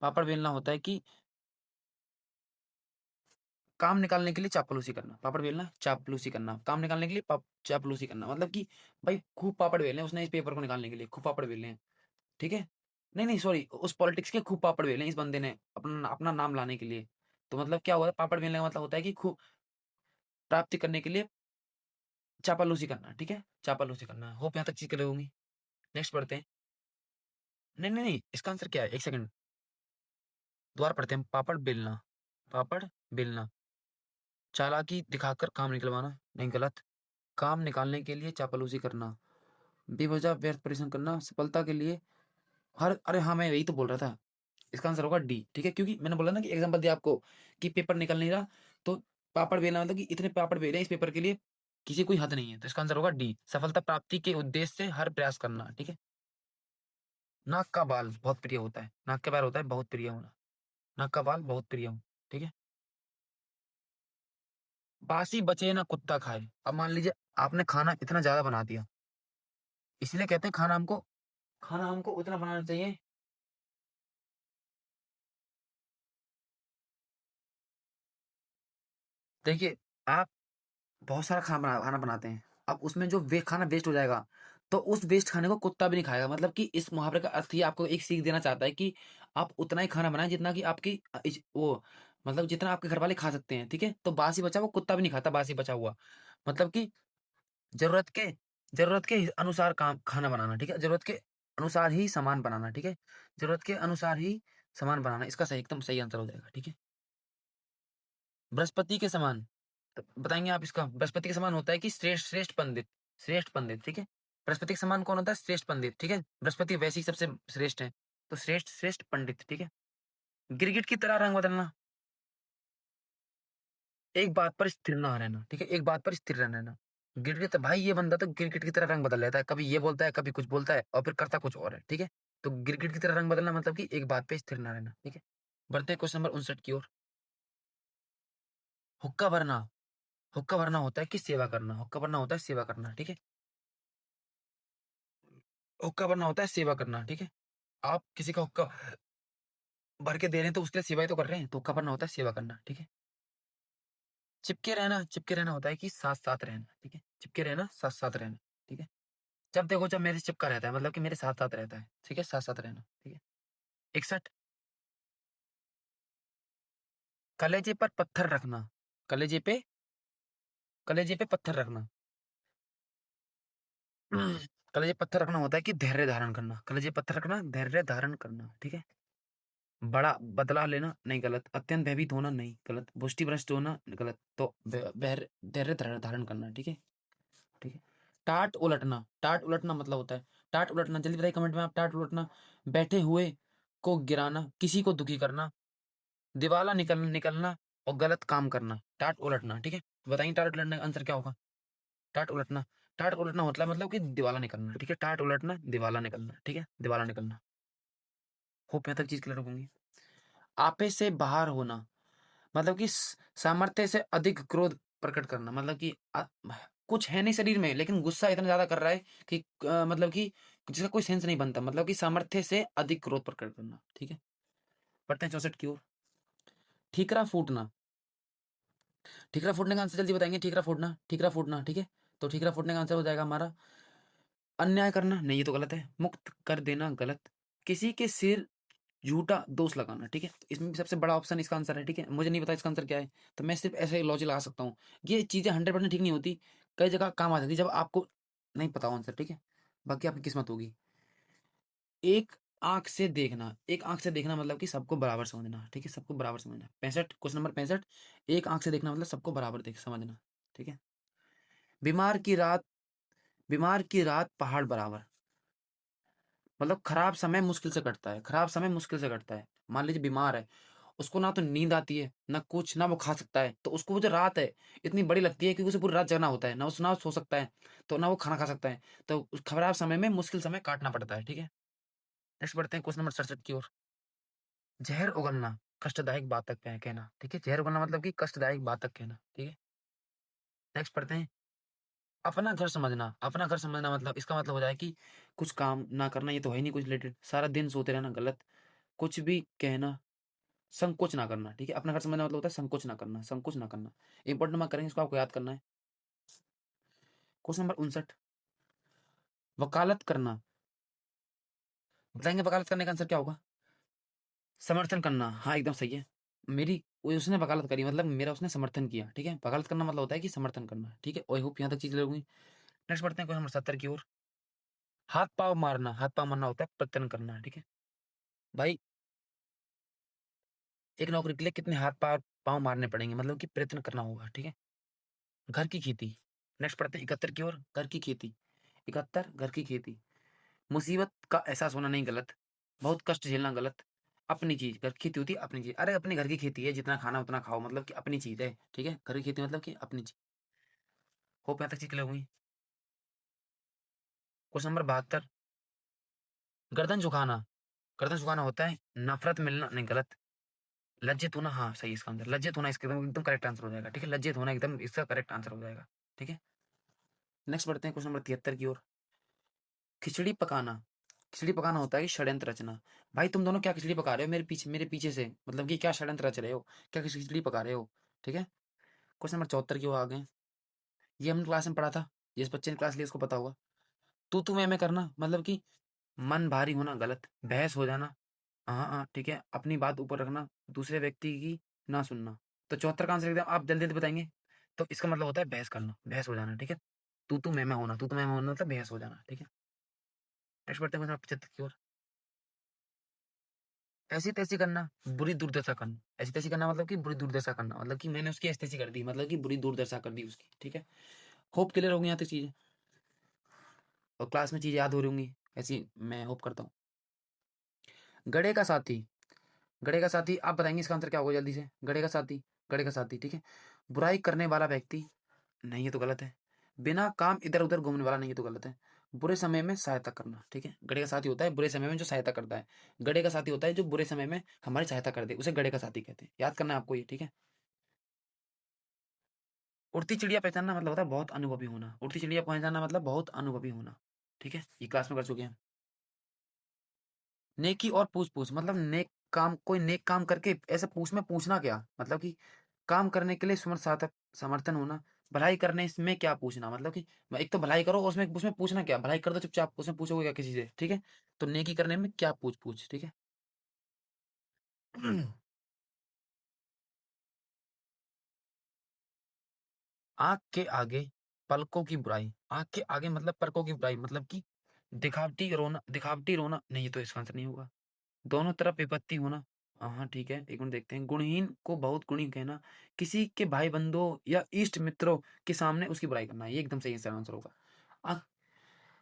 पापड़ बेलना होता है कि काम निकालने के लिए चापलूसी करना। पापड़ बेलना, चापलूसी करना। काम निकालने के लिए चापलूसी करना। मतलब कि भाई खूब पापड़ बेले हैं उसने इस पेपर को निकालने के लिए, खूब पापड़ बेले हैं, ठीक है? नहीं, सॉरी, उस पॉलिटिक्स के खूब पापड़ बेले हैं इस बंदे ने अपना अपना नाम लाने के लिए। तो मतलब क्या हुआ है, पापड़ बेलने का मतलब होता है कि खूब प्राप्ति करने के लिए चापलूसी करना, ठीक है? चापलूसी करना। होप यहाँ तक चीज़ क्लियर होंगी। नेक्स्ट पढ़ते हैं। नहीं, इसका आंसर क्या है? 1 सेकंड, दोबारा पढ़ते हैं। पापड़ बेलना, पापड़ बेलना। चालाकी दिखाकर काम निकलवाना, नहीं गलत। काम निकालने के लिए चापलूसी करना। बेवजह व्यर्थ परिश्रम करना, सफलता के लिए हर अरे हाँ, मैं यही तो बोल रहा था। इसका आंसर होगा डी, ठीक है? क्योंकि मैंने बोला ना कि एग्ज़ाम्पल दिया आपको कि पेपर निकल नहीं रहा, तो पापड़ बेलना मतलब कि इतने पापड़ बेले हैं इस पेपर के लिए, किसी कोई हद नहीं है। तो इसका आंसर होगा डी, सफलता प्राप्ति के उद्देश्य से हर प्रयास करना, ठीक है? नाक का बाल बहुत प्रिय होता है। नाक के बाल होता है बहुत प्रिय होना। नाक का बाल बहुत प्रिय हो, ठीक है? बासी बचे ना कुत्ता खाए। अब मान लीजिए आपने खाना इतना ज़्यादा बना दिया, इसलिए कहते हैं खाना हमको उतना बनाना चाहिए। देखिए, आप बहुत सारा खाना बनाते हैं। अब उसमें जो खाना वेस्ट हो जाएगा, तो उस वेस्ट खाने को कुत्ता भी नहीं खाएगा। मतलब कि इस मुहावरे का अर्थ ये आपको एक सीख देना चाहता है कि आप उतना ही खाना बनाएँ जितना कि आपकी वो मतलब जितना आपके घरवाले खा सकते हैं, ठीक है? तो बासी बचा हुआ कुत्ता भी नहीं खाता बासी बचा हुआ। मतलब कि ज़रूरत के ज़रूरत के अनुसार काम खाना बनाना, ठीक है? ज़रूरत के अनुसार ही सामान बनाना, ठीक है? ज़रूरत के अनुसार ही सामान बनाना, इसका सही एकदम सही आंसर हो जाएगा, ठीक है? बृहस्पति के समान। तो बताएँगे आप इसका? बृहस्पति के समान होता है कि श्रेष्ठ श्रेष्ठ पंडित, श्रेष्ठ पंडित, ठीक है? बृहस्पति के समान कौन होता है? श्रेष्ठ पंडित, ठीक है? बृहस्पति वैसे ही सबसे श्रेष्ठ है, तो श्रेष्ठ श्रेष्ठ पंडित, ठीक है? गिरगिट की तरह रंग बदलना, एक बात पर स्थिर ना रहना, ठीक है? एक बात पर स्थिर रहना। गिरगिट भाई ये बंदा तो गिरगिट की तरह रंग बदल लेता है, कभी ये बोलता है, कभी कुछ बोलता है और फिर करता कुछ और है, ठीक है? तो गिरगिट की तरह रंग बदलना मतलब कि एक बात पे स्थिर ना रहना, ठीक है? बढ़ते हैं क्वेश्चन नंबर 59 की ओर। हुक्का भरना, हुक्का भरना होता है कि सेवा करना, हुक्का भरना होता है सेवा करना, ठीक है? हुक्का भरना होता है सेवा करना, ठीक है? आप किसी का हुक्का भर के दे रहे हैं तो उसके लिए सेवा ही तो कर रहे हैं, तो हुक्का भरना होता है सेवा करना, ठीक है? चिपके रहना होता है कि साथ-साथ रहना, ठीक है? चिपके रहना, साथ-साथ रहना, ठीक है? जब देखो जब मेरे से चिपका रहता है मतलब कि मेरे साथ-साथ रहता है, ठीक है? साथ-साथ रहना, ठीक है? 61 कलेजे पर पत्थर रखना, कलेजे पे कलेजे पे पत्थर रखना। कलेजे पे पत्थर रखना होता है कि धैर्य धारण करना, कलेजे पे पत्थर रखना, धैर्य धारण करना, ठीक है? बड़ा बदला लेना नहीं गलत, अत्यंत भयभीत होना नहीं गलत, पुष्टिभ्रष्ट होना गलत, तो धैर्य धारण करना, ठीक है? ठीक है। टाट उलटना मतलब होता है टाट उलटना, जल्दी बताइए कमेंट में आप। टाट उलटना, बैठे हुए को गिराना, किसी को दुखी करना, दिवाला निकलना और गलत काम करना, टाट उलटना, ठीक है? बताइए टाट उलटने का आंसर क्या होगा? टाट उलटना, टाट उलटना होता है मतलब कि दिवाला निकलना, ठीक है? टाट उलटना, दिवाला निकलना, ठीक है? दिवाला निकलना। होप यहाँ तक चीज क्लियर होगी। आपे से बाहर होना मतलब कि सामर्थ्य से अधिक क्रोध प्रकट करना, मतलब कि कुछ है नहीं शरीर में लेकिन गुस्सा इतना ज्यादा कर रहा है कि मतलब कि जिसका कोई सेंस नहीं बनता, मतलब कि सामर्थ्य से अधिक क्रोध प्रकट करना, ठीक है? पढ़ते हैं 64 की ओर। ठीकरा फूटना, ठीकरा फूटने का आंसर जल्दी बताएंगे। ठीकरा फूटना, ठीकरा फूटना, ठीक है? तो ठीकरा फूटने का आंसर हो जाएगा हमारा अन्याय करना, नहीं ये तो गलत है। मुक्त कर देना गलत, किसी के सिर झूठा दोष लगाना, ठीक है? इसमें भी सबसे बड़ा ऑप्शन इसका आंसर है, ठीक है? मुझे नहीं पता इसका आंसर क्या है, तो मैं सिर्फ ऐसे लॉजिक लगा सकता हूँ। ये चीज़ें 100% ठीक नहीं होती, कई जगह काम आ जाती है जब आपको नहीं पता हो आंसर, ठीक है? बाकी आपकी किस्मत होगी। एक आँख से देखना, एक आँख से देखना मतलब कि सबको बराबर समझना, ठीक है? सबको बराबर समझना। 65 क्वेश्चन नंबर 65, एक आँख से देखना मतलब सबको बराबर देख समझना, ठीक है? बीमार की रात बीमार की रात पहाड़ बराबर, मतलब खराब समय मुश्किल से कटता है, खराब समय मुश्किल से कटता है। मान लीजिए बीमार है, उसको ना तो नींद आती है, ना कुछ, ना वो खा सकता है, तो उसको वो जो रात है, इतनी बड़ी लगती है क्योंकि उसे पूरी रात जगना होता है, ना वो सो सकता है, तो ना वो खाना खा सकता है, तो उस खराब समय में मुश्किल समय काटना पड़ता है, ठीक है? नेक्स्ट बढ़ते हैं क्वेश्चन नंबर 67 की ओर। ज़हर उगलना, कष्टदायक बात तक कहना, ठीक है? ज़हर उगलना मतलब कि कष्टदायक बात तक कहना, ठीक है? नेक्स्ट पढ़ते हैं, अपना घर समझना मतलब इसका मतलब हो जाए कि कुछ काम ना करना, ये तो है ही नहीं कुछ रिलेटेड, सारा दिन सोते रहना गलत, कुछ भी कहना, संकोच ना करना, ठीक है? अपना घर समझना मतलब होता है संकोच ना करना, संकोच ना करना। इंपॉर्टेंट मार्क करेंगे, इसको आपको याद करना है। क्वेश्चन नंबर 59, वकालत करना, बताएँगे वकालत करने का आंसर क्या होगा? समर्थन करना, हाँ, एकदम सही है। मेरी वो उसने वकालत करी मतलब मेरा उसने समर्थन किया, ठीक है? वकालत करना मतलब होता है कि समर्थन करना, ठीक है? आई होप यहाँ तक चीज़ क्लियर होगी। नेक्स्ट बढ़ते हैं क्वेश्चन नंबर 70 की ओर। हाथ-पाँव मारना होता है प्रत्यर्पण करना, ठीक है? भाई एक नौकरी के लिए कितने हाथ-पाँव पाँव मारने पड़ेंगे मतलब कि प्रयत्न करना होगा, ठीक है? घर की खेती, नेक्स्ट पढ़ते हैं 71 की ओर, घर की खेती। 71 घर की खेती, मुसीबत का एहसास होना नहीं गलत, बहुत कष्ट झेलना गलत, अपनी चीज़, घर की खेती होती है अपनी चीज़। अरे अपने घर की खेती है, जितना खाना उतना खाओ मतलब कि अपनी चीज़ है, ठीक है? घर की खेती मतलब कि अपनी चीज़। होप यहाँ तक चीज़ क्लियर हुई। क्वेश्चन नंबर 72, गर्दन झुकाना, गर्दन झुकाना होता है नफ़रत मिलना नहीं गलत, लज्जित होना हाँ, सही है इसका आंसर। लज्जित होना इसका एकदम एकदम करेक्ट आंसर हो जाएगा, ठीक है? लज्जित होना एकदम इसका करेक्ट आंसर हो जाएगा, ठीक है? नेक्स्ट बढ़ते हैं क्वेश्चन नंबर 73 की ओर। खिचड़ी पकाना, खिचड़ी पकाना होता है कि षड्यंत्र रचना। भाई तुम दोनों क्या खिचड़ी पका रहे हो मेरे पीछे से? मतलब कि क्या षड्यंत्र रच रहे हो? क्या खिचड़ी पका रहे हो? ठीक है? क्वेश्चन नंबर 74 की ओर आ गए। ये हमने क्लास में पढ़ा था, जिस बच्चे ने क्लास ली उसको पता होगा। तू मैं करना मतलब कि मन भारी होना गलत, बहस हो जाना, हाँ, हाँ, ठीक है? अपनी बात ऊपर रखना, दूसरे व्यक्ति की ना सुनना। तो 74 का आंसर एकदम आप जल्दी-जल्दी बताएँगे? तो इसका मतलब होता है बहस करना, बहस हो जाना, ठीक है? तू मैं होना मतलब बहस हो जाना, ठीक है? नेक्स्ट बढ़ते हैं क्वेश्चन नंबर 75 की ओर। ऐसी तैसी करना, बुरी दुर्दशा करना। ऐसी तैसी करना मतलब कि बुरी दुर्दशा करना, मतलब कि मैंने उसकी ऐसी तैसी कर दी, मतलब कि बुरी दुर्दशा कर दी उसकी। ठीक है, होप क्लियर हो गई यहाँ तक चीजें, और क्लास में चीजें याद हो रही होंगी, ऐसी मैं होप करता हूँ। गड़े का साथी, गड़े का साथी आप बताएंगे इसका आंसर क्या होगा जल्दी से। गड़े का साथी, गड़े का साथी, ठीक है। बुराई करने वाला व्यक्ति, नहीं ये तो गलत है। बिना काम इधर उधर घूमने वाला, नहीं ये तो गलत है। बुरे समय में सहायता करना, ठीक है। गड़े का साथी होता है बुरे समय में जो सहायता करता है। गड़े का साथी होता है जो बुरे समय में हमारी सहायता कर दे, उसे गड़े का साथी कहते हैं। याद करना है आपको ये, ठीक है। उड़ती चिड़िया पहचानना मतलब होता है बहुत अनुभवी होना। उड़ती चिड़िया पहचानना मतलब बहुत अनुभवी होना, ठीक है। ये क्लास में कर चुके हैं। नेकी और पूछ पूछ मतलब नेक काम, कोई नेक काम करके ऐसे पूछ में पूछना क्या, मतलब कि काम करने के लिए सार्थक समर्थन होना। भलाई करने इसमें क्या पूछना, मतलब कि एक तो भलाई करो, उसमें उसमें पूछना क्या, भलाई कर दो चुपचाप, उसमें पूछोगे क्या किसी से, ठीक है। तो नेकी करने में क्या पूछ पूछ, ठीक है। आंख के आगे पलकों की बुराई, आंख के आगे मतलब पलकों की बुराई, मतलब कि दिखावटी रोना, दिखावटी रोना, नहीं ये तो इसका आंसर नहीं होगा। दोनों तरफ विपत्ति होना, हाँ ठीक है, एक मिनट देखते हैं। गुणहीन को बहुत गुणी कहना, किसी के भाई बंधुओं या इष्ट मित्रों के सामने उसकी बुराई करना, ये एकदम सही आंसर होगा। आंख,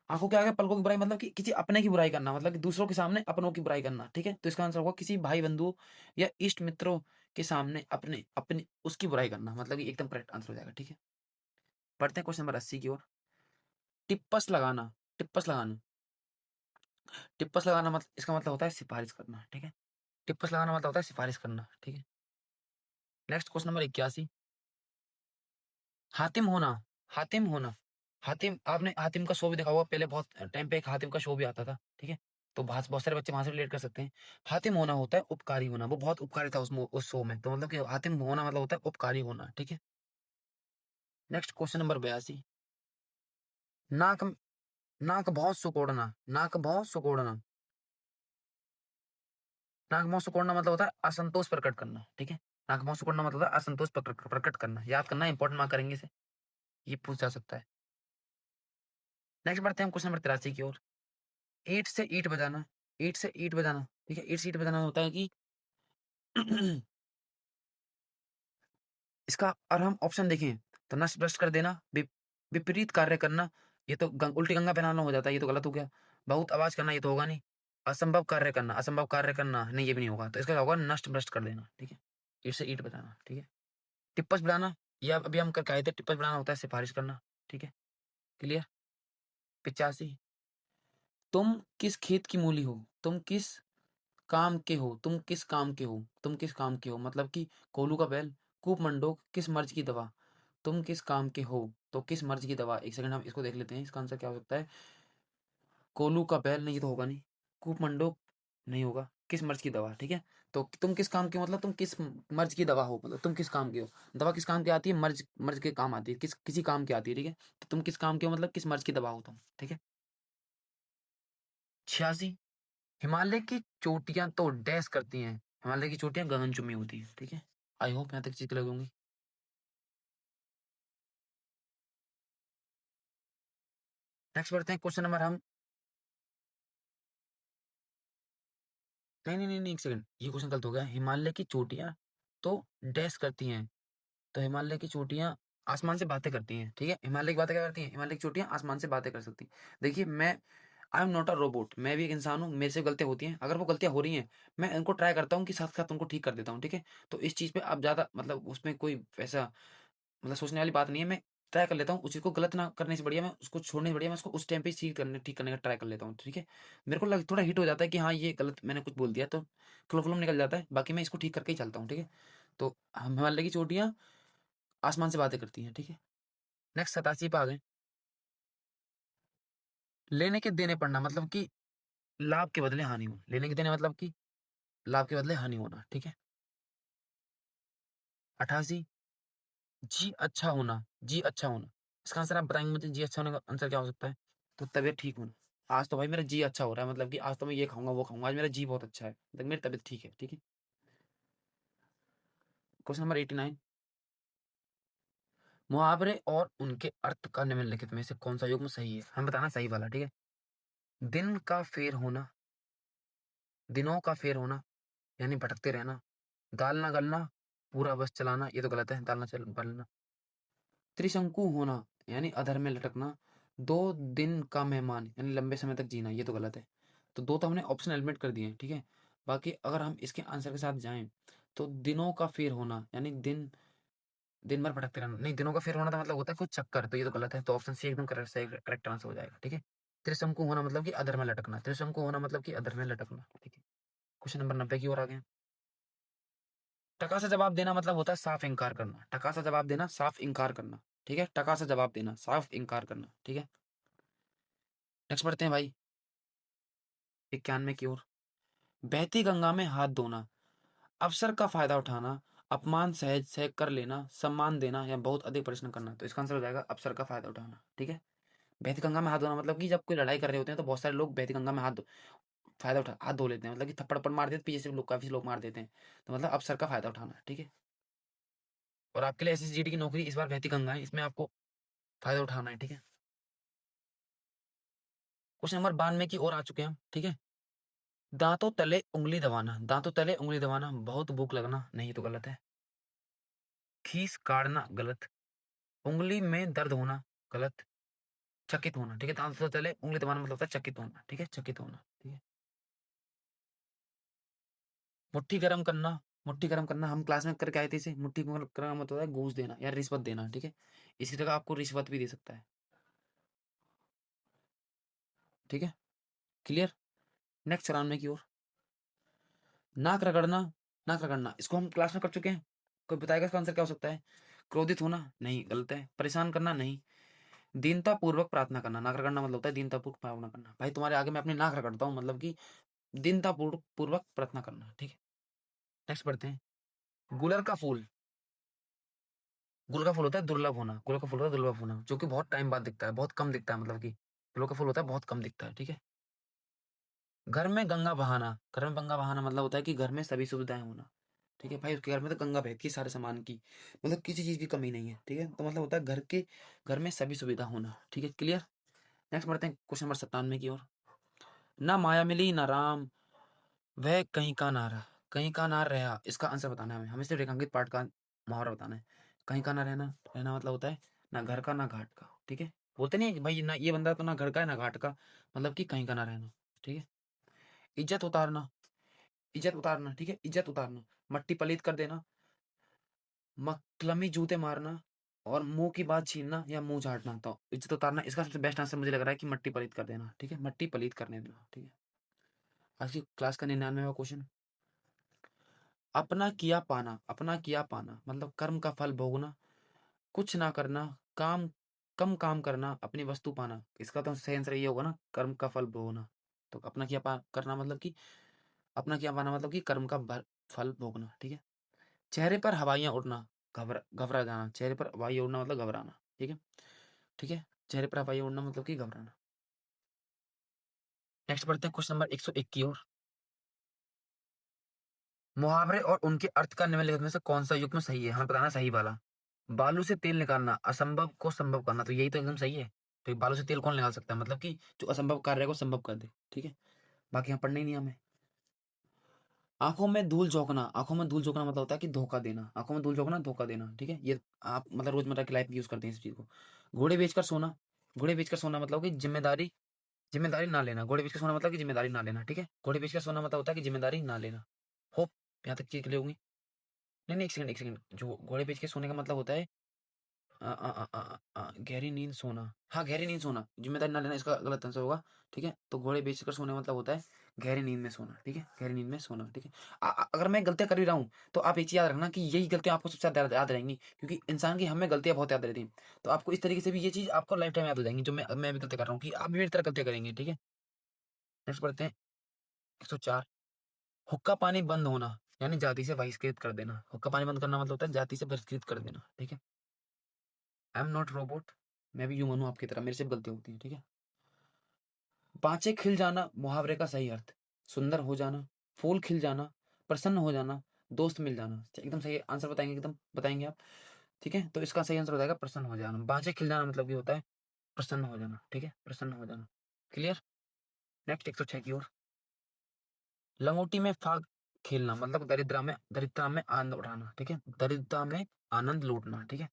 आंखों के आगे पलकों की बुराई मतलब कि किसी अपने की बुराई करना, मतलब कि दूसरों के सामने अपनों की बुराई करना, ठीक है। तो इसका आंसर होगा किसी भाई बंधुओं या इष्ट मित्रों के सामने अपने अपने उसकी बुराई करना, मतलब कि एकदम करेक्ट आंसर हो जाएगा, ठीक है। पढ़ते हैं क्वेश्चन नंबर 80 की ओर। टिप्पस लगाना, टिप्पस लगाना, टिप्पस लगाना मतलब इसका मतलब होता है सिफारिश करना, ठीक है। टिप्पस लगाना मतलब होता है सिफारिश करना, ठीक है। Next question number 81। हातिम होना, हातिम होना, हातिम, आपने हातिम का शो भी देखा होगा पहले, बहुत टाइम पे एक हातिम का शो भी आता था, ठीक है। तो बहुत बहुत सारे बच्चे वहां से रिलेट कर सकते हैं। हातिम होना होता है उपकारी होना, वो बहुत उपकारी था उस शो में, तो मतलब कि हातिम होना मतलब होता है उपकारी होना, ठीक है। Next question number 82। नाक, नाक बहुत सुकोड़ना, नाक बहुत सुकोड़ना, नाक बहुत सुकोड़ना मतलब होता है असंतोष प्रकट करना, ठीक है। नाक बहुत सुकोड़ना मतलब होता है असंतोष प्रकट प्रकट करना, याद करना, इंपॉर्टेंट मार्क करेंगे इसे, ये पूछ जा सकता है। नेक्स्ट बढ़ते हैं हम क्वेश्चन नंबर 83 की ओर। ईंट से ईंट बजाना, ईंट से ईंट बजाना, ठीक है। ईंट से ईंट बजाना होता है कि इसका और हम ऑप्शन देखें तो नष्ट भ्रष्ट कर देना, विपरीत कार्य करना, ये तो उल्टी गंगा पहनाना हो जाता है, ये तो गलत हो गया। बहुत आवाज करना, ये तो होगा नहीं। असंभव कार्य करना, असंभव कार्य करना, नहीं ये भी नहीं होगा, तो इसका क्या होगा, नष्ट भ्रष्ट कर देना, ठीक है। ईंट से ईंट बजाना, ठीक है। टिप्पस बनाना, या अभी हम करके आए थे, टिप्पस बनाना होता है सिफारिश करना, ठीक है। क्लियर। 85। तुम किस खेत की मूली हो, तुम किस काम के हो, तुम किस काम के हो, तुम किस काम के हो, मतलब कि कोलू का बैल, कूप मंडोक, किस मर्ज की दवा। तुम किस काम के हो तो किस मर्ज की दवा, एक सेकंड हम इसको देख लेते हैं, इसका आंसर क्या हो सकता है। कोलू का बैल, नहीं ये तो होगा नहीं। कूप मंडोक, नहीं होगा। किस मर्ज की दवा, ठीक है। तो तुम किस काम के हो, मतलब तुम किस मर्ज की दवा हो, मतलब तुम किस काम के हो। दवा किस काम की आती है, मर्ज, मर्ज के काम आती है, किस किसी काम की आती है, ठीक है। तो तुम किस काम के हो मतलब किस मर्ज की दवा हो तुम, ठीक है। 86। हिमालय की चोटियां तो डैश करती हैं, हिमालय की चोटियां गगनचुंबी होती है, ठीक है। आई होप यहाँ तक चीज लगूंगी। नेक्स्ट बढ़ते हैं क्वेश्चन नंबर हम, नहीं नहीं नहीं नहीं, एक सेकंड, ये क्वेश्चन गलत हो गया। हिमालय की चोटियां तो डैश करती हैं, तो हिमालय की चोटियां आसमान से बातें करती हैं, ठीक है। हिमालय की बातें क्या करती हैं, हिमालय की चोटियां आसमान से बातें कर सकती हैं। देखिए मैं, आई एम नॉट अ रोबोट, मैं भी एक इंसान हूँ, मेरे से गलतियां होती हैं, अगर वो गलतियां हो रही हैं मैं उनको ट्राई करता हूँ कि साथ साथ उनको ठीक कर देता हूँ, ठीक है। तो इस चीज पे आप ज्यादा मतलब उसमें कोई ऐसा मतलब सोचने वाली बात नहीं है। मैं ट्राई कर लेता हूँ उस चीज़ को गलत ना करने से बढ़िया मैं उसको छोड़ने से बढ़िया मैं उसको उस टाइम पे ही ठीक करने का ट्राई कर लेता हूँ, ठीक है। मेरे को थोड़ा हिट हो जाता है कि हाँ ये गलत मैंने कुछ बोल दिया, तो फ्लो फ्लो में निकल जाता है, बाकी मैं इसको ठीक करके ही चलता हूँ, ठीक है। तो हम हिमालय की चोटियाँ आसमान से बातें करती हैं, ठीक है। नेक्स्ट 87 पे आ गए। लेने के देने पड़ना मतलब कि लाभ के बदले हानि हो, लेने के देने मतलब कि लाभ के बदले हानि होना, ठीक है। 88। जी अच्छा होना, जी अच्छा होना, इसका आंसर आप बताएंगे मुझे, जी अच्छा होने का आंसर क्या हो सकता है। तो तबीयत ठीक होना, आज तो भाई मेरा जी अच्छा हो रहा है, मतलब कि आज तो मैं ये खाऊंगा वो खाऊंगा, आज मेरा जी बहुत अच्छा है, मतलब मेरी तबीयत ठीक है, ठीक है। Question number 89। मुहावरे और उनके अर्थ का निम्नलिखित में से कौन सा युग्म सही है, हम बताना सही वाला, ठीक है। दिन का फेर होना, दिनों का फेर होना, यानी भटकते रहना। दाल ना गलना, पूरा बस चलाना, ये तो गलत है, दाल ना चल गलना। त्रिशंकु होना यानी अधर में लटकना। 2 दिन का मेहमान यानी लंबे समय तक जीना, ये तो गलत है। तो 2 तो हमने ऑप्शन एलिमिनेट कर दिए हैं, ठीक है? बाकी अगर हम इसके आंसर के साथ जाएँ, तो दिनों का फेर होना यानी दिन भर भटकते रहना। नहीं, दिनों का फेर होना तो मतलब होता है कुछ चक्कर, तो ये तो गलत है। तो ऑप्शन सी एकदम करेक्ट सही करेक्ट आंसर हो जाएगा, ठीक है? त्रिशंकु होना मतलब कि अधर में लटकना, त्रिशंकु होना मतलब कि अधर में लटकना, ठीक है? क्वेश्चन नंबर 90 की ओर आ गए हैं। टका से जवाब देना मतलब होता है साफ इनकार करना। टका से जवाब देना, साफ इनकार करना, ठीक है? टका से जवाब देना, साफ इनकार करना, ठीक है? नेक्स्ट बढ़ते हैं भाई 91 की ओर। बहती गंगा में हाथ धोना, अवसर का फायदा उठाना, अपमान सहज सह कर लेना, सम्मान देना या बहुत अधिक प्रश्न करना। तो इसका आंसर हो जाएगा अवसर का फायदा उठाना, ठीक है? बहती गंगा में हाथ धोना मतलब कि जब कोई लड़ाई कर रहे होते हैं तो बहुत सारे लोग बहती गंगा में हाथ धो लेते हैं, मतलब कि थप्पड़ मार देते, पीछे से लोग काफी लोग मार देते हैं। तो मतलब अवसर का फायदा उठाना, ठीक है? और आपके लिए एसएसजीडी की नौकरी इस बार बहती गंगा है, इसमें आपको फायदा उठाना है, ठीक है? क्वेश्चन नंबर 92 की ओर आ चुके हैं हम, ठीक है? दांतों तले उंगली दबाना, दांतों तले उंगली दबाना, बहुत भूख लगना, नहीं तो गलत है। खीस काढ़ना, गलत। उंगली में दर्द होना, गलत। चकित होना, ठीक है? दांतों तले उंगली दबाना मतलब होता है चकित होना, ठीक है? चकित होना, ठीक है? मुट्ठी गरम करना, मुट्ठी गरम करना हम क्लास में करके आए थे इसे। मुट्ठी गरम करना मतलब होता है घूस देना या रिश्वत देना, ठीक है? इसी जगह आपको रिश्वत भी दे सकता है, ठीक है? क्लियर? नेक्स्ट 94 की ओर। नाक रगड़ना, नाक रगड़ना इसको हम क्लास में कर चुके हैं। कोई बताएगा इसका आंसर क्या हो सकता है? क्रोधित होना, नहीं गलत है। परेशान करना, नहीं। दीनता पूर्वक प्रार्थना करना, नाक रगड़ना मतलब होता है दीनता पूर्वक प्रार्थना करना। भाई तुम्हारे आगे मैं अपनी नाक रगड़ता हूँ, मतलब कि दीनता पूर्वक प्रार्थना करना, ठीक है? नेक्स्ट बढ़ते हैं। गुलर का फूल, गुल का फूल होता है दुर्लभ होना, गुल का फूल होता है दुर्लभ होना, जो कि बहुत टाइम बाद दिखता है, बहुत कम दिखता है, मतलब कि गुल का फूल होता है बहुत कम दिखता है, ठीक है? घर में गंगा बहाना, घर में गंगा बहाना मतलब होता है कि घर में सभी सुविधाएं होना, ठीक है? भाई उसके घर में तो गंगा बहती है सारे सामान की, मतलब किसी चीज की कमी नहीं है, ठीक है? तो मतलब होता है घर में सभी सुविधा होना, ठीक है? क्लियर? नेक्स्ट बढ़ते हैं क्वेश्चन नंबर 97 की ओर। ना माया मिली ना राम, वह कहीं का नारा, कहीं का नार रहा, इसका आंसर बताना है हमें सिर्फ रेखांकित पार्ट का मुहावरा बताना है। कहीं का ना रहना, रहना मतलब होता है ना घर का ना घाट का, ठीक है? बोलते नहीं है कि भाई ना ये बंदा तो ना घर का है ना घाट का, मतलब कि कहीं का ना रहना, ठीक है? इज्जत उतारना, इज्जत उतारना, ठीक है? इज्जत उतारना, मट्टी पलीत कर देना, मकलमी जूते मारना और मुंह की बात छीनना या मुंह झाड़ना। तो इज्जत उतारना इसका सबसे बेस्ट आंसर मुझे लग रहा है कि मट्टी पलीत कर देना, ठीक है? मट्टी पलीत करने देना, ठीक है? आज की क्लास का 99वां क्वेश्चन। अपना किया पाना, अपना किया पाना मतलब कर्म का फल भोगना, कुछ ना करना, काम कम काम करना, अपनी वस्तु पाना। इसका तो सही आंसर ये होगा ना, कर्म का फल भोगना। तो अपना किया करना मतलब कि अपना किया पाना मतलब कि कर्म का फल भोगना, ठीक है? चेहरे पर हवाइयां उड़ना, घबरा जाना, चेहरे पर हवाइयां उड़ना मतलब घबराना, ठीक है? ठीक है? चेहरे पर हवाइयां उड़ना मतलब कि घबराना। नेक्स्ट बढ़ते हैं क्वेश्चन नंबर 101 की ओर। मुहावरे और उनके अर्थ का निम्नलिखित में से कौन सा युग्म सही है? हमें बताना सही वाला। बालू से तेल निकालना, असंभव को संभव करना, तो यही तो एकदम सही है। तो बालू से तेल कौन निकाल सकता है? मतलब कि जो असंभव कार्य को संभव कर दे, ठीक है? बाकी यहाँ पढ़ना ही नहीं हमें। आंखों में धूल झोंकना, आंखों में धूल झोंकना मतलब होता है कि धोखा देना। आंखों में धूल झोंकना, धोखा देना, ठीक है? ये आप मतलब रोजमर्रा की लाइफ में यूज करते हैं इस चीज को। घोड़े बेचकर सोना, घोड़े बेचकर सोना मतलब कि जिम्मेदारी जिम्मेदारी ना लेना। घोड़े बेचकर सोना मतलब कि जिम्मेदारी ना लेना, ठीक है? घोड़े बेचकर सोना मतलब होता है कि जिम्मेदारी ना लेना। होप यहाँ तक चीज क्लियर होगी? नहीं नहीं, एक सेकंड एक सेकंड, जो घोड़े बेच के सोने का मतलब होता है गहरी नींद सोना। हाँ, गहरी नींद सोना, जिम्मेदारी ना लेना इसका गलत आंसर होगा, ठीक है? तो घोड़े बेचकर सोने का मतलब होता है गहरी नींद में सोना, ठीक है? गहरी नींद में सोना, ठीक है? अगर मैं गलतियां कर भी रहा हूँ तो आप एक चीज याद रखना कि यही गलतियां आपको सबसे ज्यादा याद रहेंगी, क्योंकि इंसान की हमें गलतियां बहुत याद रहती हैं। तो आपको इस तरीके से भी ये चीज आपको लाइफ टाइम याद हो जाएंगी, जो मैं भी गलती कर रहा हूँ, कि आप भी मेरी तरह गलतियां करेंगे, ठीक है? नेक्स्ट पढ़ते हैं 104। हुक्का पानी बंद होना यानी जाति से बहिष्कृत कर देना। हुक्का पानी बंद करना मतलब होता है जाति से बहिष्कृत कर देना, ठीक है? आई एम नॉट रोबोट, मैं भी ह्यूमन हूँ आपकी तरह, मेरे से भी गलती होती है, ठीक है? बाँचे खिल जाना मुहावरे का सही अर्थ, सुंदर हो जाना, फूल खिल जाना, प्रसन्न हो जाना, दोस्त मिल जाना। एकदम सही आंसर बताएंगे, एकदम बताएंगे आप, ठीक है? तो इसका सही आंसर हो जाएगा प्रसन्न हो जाना। बाँचे खिल जाना मतलब ये होता है प्रसन्न हो जाना, ठीक है? प्रसन्न हो जाना। क्लियर? नेक्स्ट 106 की ओर। लंगोटी में फाग खेलना मतलब दरिद्रता में आनंद उठाना, ठीक है, दरिद्रता में आनंद लूटना, ठीक है।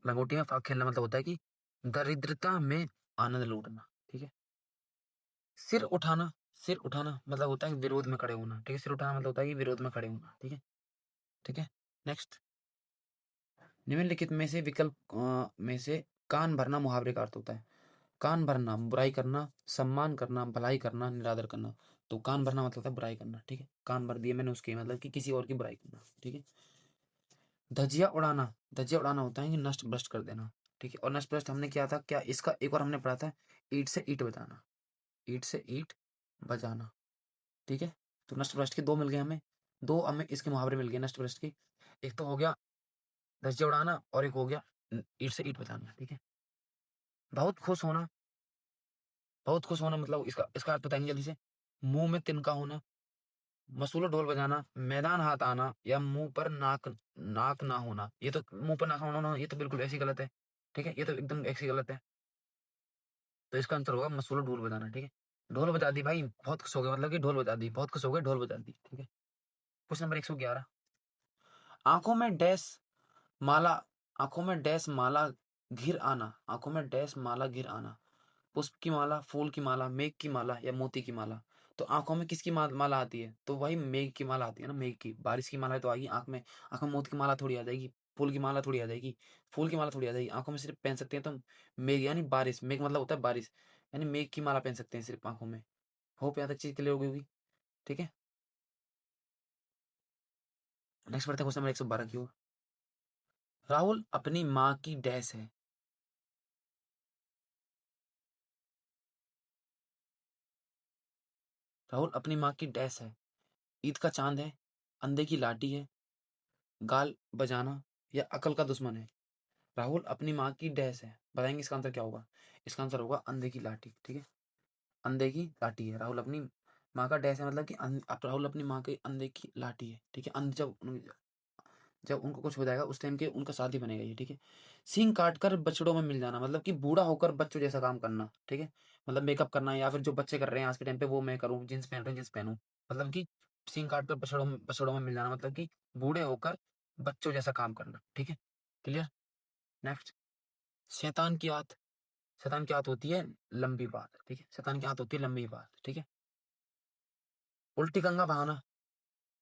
लंगोटिया फाग खेलना मतलब होता है कि दरिद्रता में आनंद लूटना, ठीक है। सिर उठाना, सिर उठाना मतलब होता है कि विरोध में खड़े होना, ठीक है। सिर उठाना मतलब होता है कि विरोध में खड़े होना, ठीक है, ठीक है। नेक्स्ट, निम्नलिखित में से विकल्प में से कान भरना मुहावरे का अर्थ होता है। कान भरना बुराई करना, सम्मान करना, भलाई करना, निरादर करना। तो कान भरना मतलब होता है बुराई करना, ठीक है। कान भर दिए मैंने उसके मतलब कि किसी और की बुराई करना, ठीक है। धजिया उड़ाना, धजिया उड़ाना होता है कि नष्ट भ्रष्ट कर देना, ठीक है। और नष्ट भ्रष्ट हमने किया था क्या, इसका एक और हमने पढ़ा था, ईंट से ईंट बजाना, ईंट से ईंट बजाना, ठीक है। तो नष्ट भ्रष्ट के दो मिल गए हमें, दो हमें इसके मुहावरे मिल गए नष्ट भ्रष्ट के। एक तो हो गया धज्जियां उड़ाना और एक हो गया ईंट से ईंट बजाना, ठीक है। बहुत खुश होना, बहुत खुश होना मतलब इसका इसका अर्थ बताएंगे जल्दी से। मुंह में तिनका होना, मसूलो ढोल बजाना, मैदान हाथ आना, या मुंह पर नाक नाक ना होना। ये तो मुंह पर नाक होना, ये तो बिल्कुल ऐसी गलत है, ठीक है। ये तो एकदम ऐसी गलत है। तो इसका आंसर होगा मसूलो ढोल बजाना, ठीक है। ढोल बजा दी भाई, बहुत खुश हो गए, मतलब कि ढोल बजा दी, बहुत खुश हो गए, ढोल बजा दी, ठीक है। क्वेश्चन नंबर 111, आंखों में डैश माला, आंखों में डैश माला घिर आना, आंखों में डैश माला घिर आना। पुष्प की माला, फूल की माला, मेघ की माला, या मोती की माला। तो आंखों में किसकी माला आती है, तो भाई मेघ की माला आती है ना, मेघ की। बारिश की माला तो आएगी आंख में, आंख में मोती की माला थोड़ी आ जाएगी, फूल की माला थोड़ी आ जाएगी, फूल की माला थोड़ी आ जाएगी। आंखों में सिर्फ पहन सकते हैं तो मेघ यानी बारिश, मेघ मतलब होता है बारिश, यानी मेघ की माला पहन सकते हैं सिर्फ आंखों में। होप यहाँ तक चीज क्लियर हो गई होगी, ठीक है। नेक्स्ट बढ़ते हैं क्वेश्चन नंबर 112 की ओर। राहुल अपनी माँ की डैश है, राहुल अपनी माँ की डैश है, ईद का चांद है, अंधे की लाठी है, गाल बजाना, या अकल का दुश्मन है। राहुल अपनी माँ की डैश है, बताएंगे इसका आंसर क्या होगा। इसका आंसर होगा अंधे की लाठी, ठीक है। अंधे की लाठी है, राहुल अपनी माँ का डैश है मतलब कि राहुल अपनी माँ के अंधे की लाठी है, ठीक है। अंध जब उनको कुछ हो जाएगा उस टाइम के उनका साथी बनेगा ये, ठीक है। सींग काट कर बछड़ों में मिल जाना मतलब कि बूढ़ा होकर बच्चों जैसा काम करना, ठीक है। मतलब मेकअप करना, या फिर जो बच्चे कर रहे हैं आज के टाइम पे वो मैं करूँ, जींस पहन रहे हैं जींस पहनूं। मतलब कि सींग काट कर बछड़ों में मिल जाना मतलब कि बूढ़े होकर बच्चों जैसा काम करना, ठीक है। क्लियर। नेक्स्ट, शैतान की आंत, शैतान की आंत होती है लंबी बात, ठीक है। शैतान की आंत होती है लंबी बात, ठीक है। उल्टी गंगा बहाना,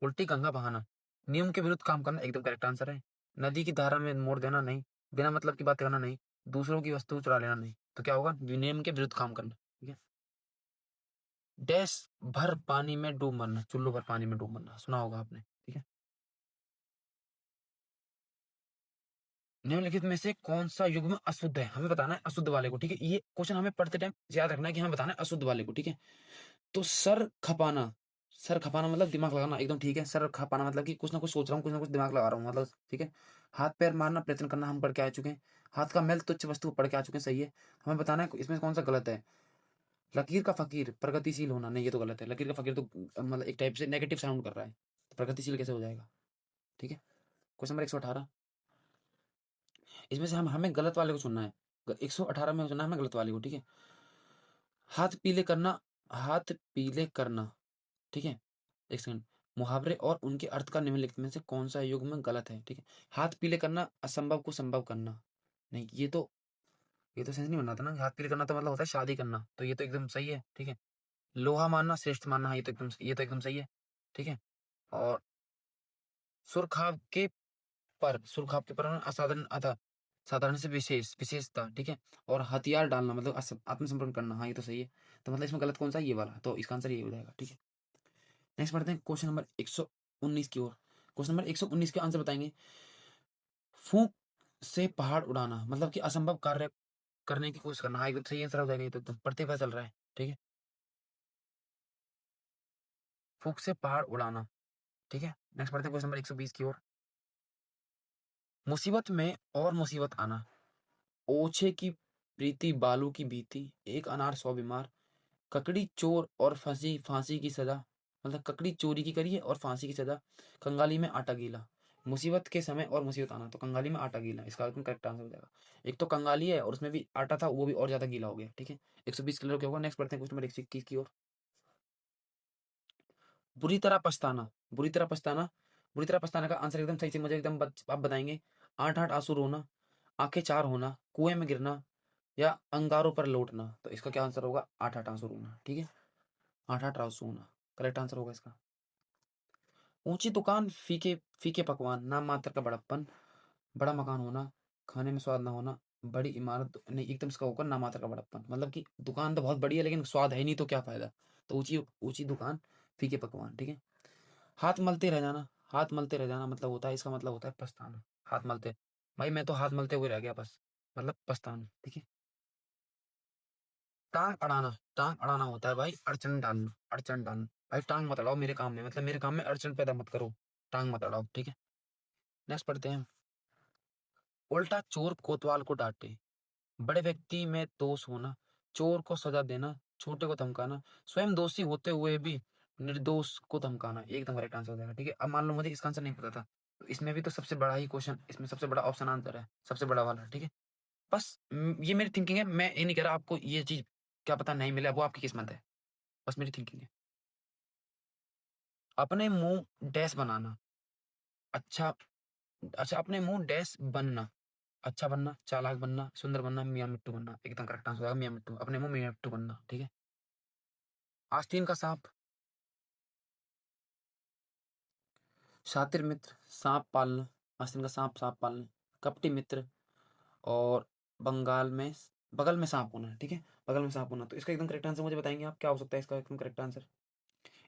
उल्टी गंगा बहाना, नियम के विरुद्ध काम करना एकदम करेक्ट आंसर है। नदी की धारा में मोड़ देना नहीं, बिना मतलब की बात करना नहीं, दूसरों की वस्तु चुरा लेना नहीं। तो क्या होगा, नियम के विरुद्ध काम करना, ठीक है। डैश भर पानी में डूब मरना, चुल्लू भर पानी में डूब मरना, सुना होगा आपने, ठीक है। निम्नलिखित में से कौन सा युग्म अशुद्ध है, हमें बताना है अशुद्ध वाले को, ठीक है। ये क्वेश्चन हमें पढ़ते टाइम याद रखना है कि हमें बताना है अशुद्ध वाले को, ठीक है। तो सर खपाना, सर खपाना मतलब दिमाग लगाना, एकदम ठीक है। सर खपाना मतलब कि कुछ ना कुछ सोच रहा हूँ, कुछ ना कुछ दिमाग लगा रहा हूँ मतलब, ठीक है। हाथ पैर मारना प्रयत्न करना हम पढ़ के आ चुके हैं। हाथ का मैल तुच्छ वस्तु पढ़ के आ चुके हैं, सही है। हमें बताना है इसमें कौन सा गलत है। लकीर का फकीर प्रगतिशील होना, नहीं ये तो गलत है। लकीर का फकीर तो मतलब एक टाइप से नेगेटिव साउंड कर रहा है, तो प्रगतिशील कैसे हो जाएगा, ठीक है। क्वेश्चन नंबर 118, इसमें से हम हमें गलत वाले को सुनना है। 118 में सुनना है हमें गलत वाले को, ठीक है। हाथ पीले करना, हाथ पीले करना, ठीक है। एक सेकंड, मुहावरे और उनके अर्थ का निम्नलिखित में से कौन सा युग्म में गलत है, ठीक है। हाथ पीले करना असंभव को संभव करना, नहीं ये तो सेंस नहीं बना था ना। हाथ पीले करना तो मतलब होता है शादी करना, तो ये तो एकदम सही है, ठीक है। लोहा मानना श्रेष्ठ मानना, हाँ, ये तो एकदम सही है, ठीक है। और सुरखाब के सुरखाब के पर असाधारण अथा, साधारण से विशेष विशेषता, ठीक है। और हथियार डालना मतलब आत्मसमर्पण करना, हाँ ये तो सही है। तो मतलब इसमें गलत कौन सा है, ये वाला, तो इसका आंसर ये हो जाएगा, ठीक है। नेक्स्ट बढ़ते हैं क्वेश्चन नंबर 119 की ओर। क्वेश्चन नंबर 119 के आंसर बताएंगे। फूंक से पहाड़ उड़ाना मतलब कि असंभव कार्य करने की कोशिश करना, हाँ एकदम सही आंसर हो जाएगा, ये तो एकदम पढ़ते हुए चल रहा है, ठीक है। फूंक से पहाड़ उड़ाना, ठीक है। नेक्स्ट बढ़ते हैं क्वेश्चन नंबर 120 की ओर। मुसीबत में और मुसीबत आना, ओछे की प्रीति बालू की भीति, एक अनार 100 बीमार, ककड़ी चोर और फांसी फांसी की सजा, मतलब ककड़ी चोरी की करी है और फांसी की सजा, कंगाली में आटा गीला। मुसीबत के समय और मुसीबत आना, तो कंगाली में आटा गीला, इसका एकदम करेक्ट आंसर हो जाएगा। एक तो कंगाली है और उसमें भी आटा था, वो भी और ज्यादा गीला हो गया, ठीक है। 120 किलो क्या होगा। नेक्स्ट बढ़ते हैं क्वेश्चन नंबर 121 की ओर। बुरी तरह पछताना, बुरी तरह पछताना, बुरी तरह पछताने का आंसर एकदम सही से मुझे एकदम आप बताएँगे। 8-8 आँसू रोना, आँखें 4 होना, कुएँ में गिरना या अंगारों पर लौटना। तो इसका क्या आंसर होगा? 8-8 आँसू रोना, ठीक है? 8-8 आँसू होना, करेक्ट आंसर होगा इसका। ऊँची दुकान, फीके फीके पकवान, नाम मात्र का बड़प्पन, बड़ा मकान होना, खाने में स्वाद ना होना, बड़ी इमारत नहीं, एकदम इसका होगा नाम मात्र का बड़प्पन। मतलब कि दुकान तो बहुत बड़ी है लेकिन स्वाद है ही नहीं तो क्या फ़ायदा? तो ऊँची ऊँची दुकान, फीके पकवान, ठीक है? हाथ मलते रह जाना, हाथ मलते रह जाना मतलब होता है, इसका मतलब होता है पछताना। हाथ मलते, भाई मैं तो हाथ मलते हुए रह गया बस, मतलब पछताना, ठीक है? टाँग अड़ाना होता है भाई अड़चन डालना, अड़चन डालना। भाई टाँग मत अड़ाओ मेरे काम में, मतलब मेरे काम में अड़चन पैदा मत करो, टाँग मत अड़ाओ, ठीक है? नेक्स्ट पढ़ते हैं। उल्टा चोर कोतवाल को डांटे, बड़े व्यक्ति में दोष होना, चोर को सजा देना, छोटे को धमकाना, स्वयं दोषी होते हुए भी निर्दोष को धमकाना। ये एकदम करेक्ट आंसर हो जाएगा, ठीक है? अब मान लो मुझे इसका आंसर नहीं पता था, तो इसमें भी तो सबसे बड़ा ही क्वेश्चन, इसमें सबसे बड़ा ऑप्शन आंसर है, सबसे बड़ा वाला, ठीक है? बस ये मेरी थिंकिंग है, मैं ये नहीं कह रहा आपको ये चीज़ क्या पता नहीं मिला, वो आपकी किस्मत है। बस मेरी थिंकिंग है। अपने मुँह डैश बनाना, अच्छा अच्छा अपने मुँह डैश बनना, अच्छा बनना, चालाक बनना, सुंदर बनना, मियाँ मिट्टू बनना। एकदम करेक्ट आंसर होगा मियाँ मिट्टू, अपने मुँह मियाँ मिट्टू बनना, ठीक है? आस्तीन का सांप, शातिर मित्र, साँप पालना, आस्तीन का सांप, साँप पालना, कपटी मित्र और बंगाल में बगल में साँप होना, ठीक है? बगल में साँप होना। तो इसका एकदम करेक्ट आंसर मुझे बताएँगे आप क्या हो सकता है इसका एकदम करेक्ट आंसर?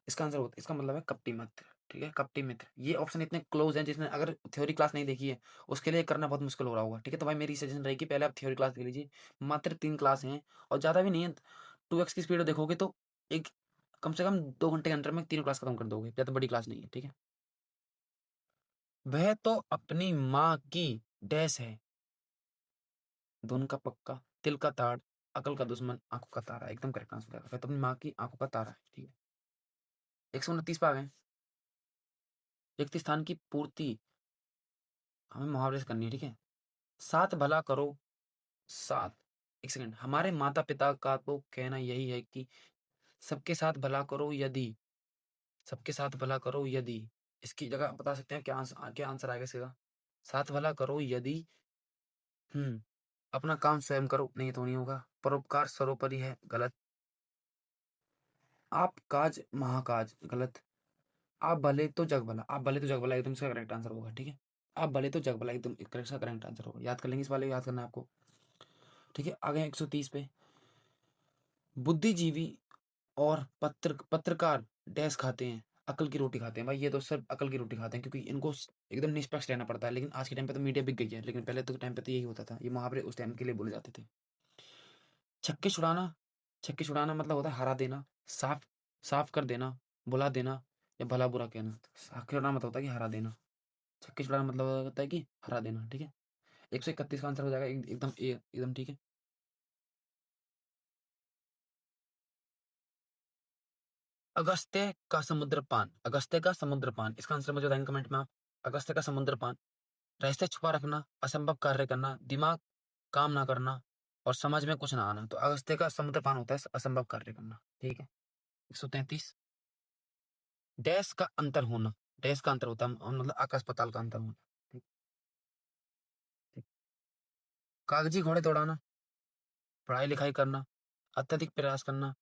इसका आंसर होता, इसका मतलब है कपटी मित्र, ठीक है? कपटी मित्र। ये ऑप्शन इतने क्लोज़ हैं जिसने अगर थ्योरी क्लास नहीं देखी है, उसके लिए करना बहुत मुश्किल हो रहा होगा, ठीक है? तो भाई मेरी सजेशन रहेगी पहले आप थ्योरी क्लास देख लीजिए। मात्र 3 क्लास हैं और ज़्यादा भी नहीं है। 2x की स्पीड में देखोगे तो एक कम से कम 2 घंटे के अंदर में तीनों क्लास खत्म कर दोगे। ज़्यादा बड़ी क्लास नहीं है, ठीक है? वह तो अपनी माँ की डैश है, धुन का पक्का, तिल का ताड़, अकल का दुश्मन, आँखों का तारा। एकदम करेक्ट आंसर है। वह तो अपनी माँ की आँखों का तारा है, ठीक है? 129 पे आ गए। रिक्त स्थान की पूर्ति हमें मुहावरे से करनी है, ठीक है? साथ भला करो, साथ, एक सेकंड, हमारे माता पिता का तो कहना यही है कि सबके साथ भला करो यदि, सबके साथ भला करो यदि, इसकी जगह बता सकते हैं क्या आंसर आएगा इसका? साथ भला करो यदि, अपना काम स्वयं करो, नहीं तो नहीं होगा। परोपकार सर्वोपरि है, गलत। आप काज महाकाज, गलत। आप भले तो जग भला, आप भले तो जग भला एकदम इसका करेक्ट आंसर होगा, ठीक है? आप भले तो जग भला एकदम करेक्ट सा करेक्ट आंसर होगा। याद कर लेंगे, इस वाले को याद करना है आपको, ठीक है? आगे 130 पे। बुद्धिजीवी और पत्रकार डैश खाते हैं, अकल की रोटी खाते हैं। भाई ये तो सब अकल की रोटी खाते हैं क्योंकि इनको एकदम निष्पक्ष रहना पड़ता है। लेकिन आज के टाइम पे तो मीडिया बिक गई है, लेकिन पहले तो टाइम पे तो यही होता था। ये मुहावरे उस टाइम के लिए बोले जाते थे। छक्के छुड़ाना, छक्के छुड़ाना मतलब होता है हरा देना, साफ साफ कर देना, बुला देना या भला बुरा कहना। छक्के छुड़ाना मतलब होता है कि हरा देना, छक्के छुड़ाना मतलब होता है कि हरा देना, ठीक है? 131 का आंसर हो जाएगा एकदम ठीक है। अगस्त्य का समुद्रपान, अगस्त्य का समुद्रपान, इसका आंसर मुझे बताएंगे कमेंट में आप। अगस्त्य का समुद्रपान, रहस्य छुपा रखना, असंभव कार्य करना, दिमाग काम ना करना और समझ में कुछ ना आना। तो अगस्त्य का समुद्रपान होता है असंभव कार्य करना, ठीक है? 133, डैश का अंतर होना, डैश का अंतर होता है मतलब आकाश पाताल का अंतर होना, ठीक, ठीक। कागजी घोड़े दौड़ाना, पढ़ाई लिखाई करना, अत्यधिक प्रयास करना,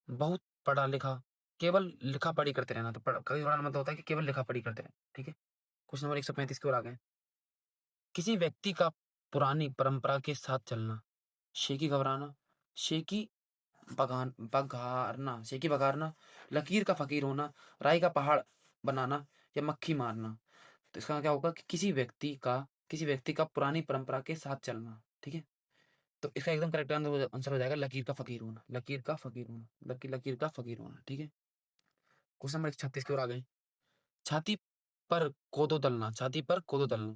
बहुत पढ़ा लिखा, केवल लिखा पढ़ी करते रहना। तो कागजी घोड़ा मतलब होता है कि केवल लिखा पढ़ी करते रहना, ठीक है? क्वेश्चन नंबर 135 की ओर आ गए। किसी व्यक्ति का पुरानी परंपरा के साथ चलना, शेखी घबराना, शेखी शेखी बघारना, लकीर का फकीर होना, राई का पहाड़ बनाना या मक्खी मारना। तो इसका क्या होगा कि किसी व्यक्ति का पुरानी परंपरा के साथ चलना, ठीक है? तो इसका एकदम करेक्ट आंसर हो जाएगा लकीर का फकीर होना, लकीर का फकीर होना, लकीर का फकीर होना, ठीक है? क्वेश्चन नंबर 136 की ओर आ गए। छाती पर कोदो दलना, छाती पर कोदो दलना,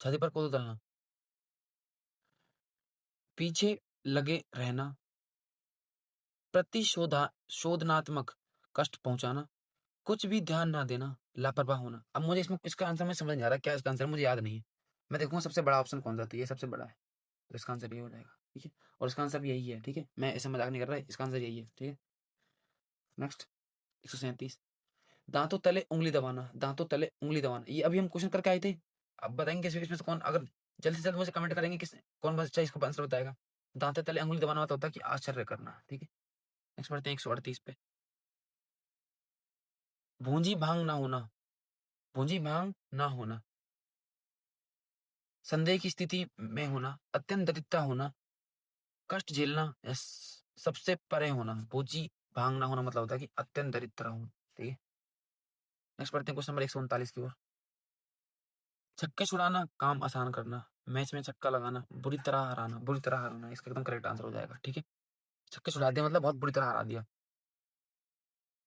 छाती पर कोदो दलना, पीछे लगे रहना, शोधनात्मक कष्ट पहुंचाना, कुछ भी ध्यान ना देना, लापरवाह होना। अब मुझे इसमें इसका आंसर में समझ नहीं आ रहा क्या इसका आंसर, मुझे याद नहीं है। मैं देखूंगा सबसे बड़ा ऑप्शन कौन सा था, ये सबसे बड़ा है, तो इसका आंसर ये हो जाएगा, ठीक है? और इसका आंसर भी यही है, ठीक है? मैं ऐसे मजाक नहीं कर रहा, इसका आंसर यही है, ठीक है? नेक्स्ट। 137 दांतों तले उंगली दबाना, दांतों तले उंगली दबाना, ये अभी हम क्वेश्चन करके आए थे। अब बताएंगे इसमें से कौन, अगर जल्द से जल्द मुझे कमेंट करेंगे किस कौन बच्चा इसको आंसर बताएगा। दांतों तले उंगली दबाना मतलब होता है कि आश्चर्य करना, ठीक है। नेक्स्ट बढ़ते हैं 138 पे। भूंजी भांग ना होना, भूंजी भांग ना होना, संदेह की स्थिति में होना, अत्यंत दरिद्रता होना, कष्ट झेलना, सबसे परे होना। भूजी भांग ना होना मतलब होता है कि अत्यंत दरिद्र होना, ठीक है। नेक्स्ट बढ़ते हैं क्वेश्चन नंबर 139 की ओर। छक्के छुड़ाना, काम आसान करना, मैच में छक्का लगाना, बुरी तरह हराना, बुरी तरह हराना, इसका एकदम करेक्ट आंसर हो जाएगा, ठीक है। छक्के छुड़ा दिया मतलब बहुत बुरी तरह हरा दिया।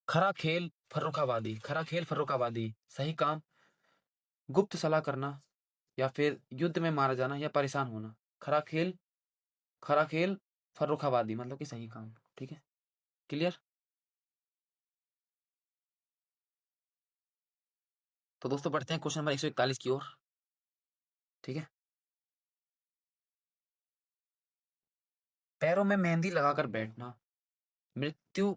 खरा खेल फर्रुखाबादी, खरा खेल फर्रुखाबादी, सही काम गुप्त सलाह करना, या फिर युद्ध में मारा जाना, या परेशान होना। खरा खेल, खरा खेल फर्रुखाबादी मतलब कि सही काम, ठीक है। क्लियर। तो दोस्तों बढ़ते हैं क्वेश्चन नंबर 141 की ओर, ठीक है। पैरों में मेहंदी लगाकर बैठना, मृत्यु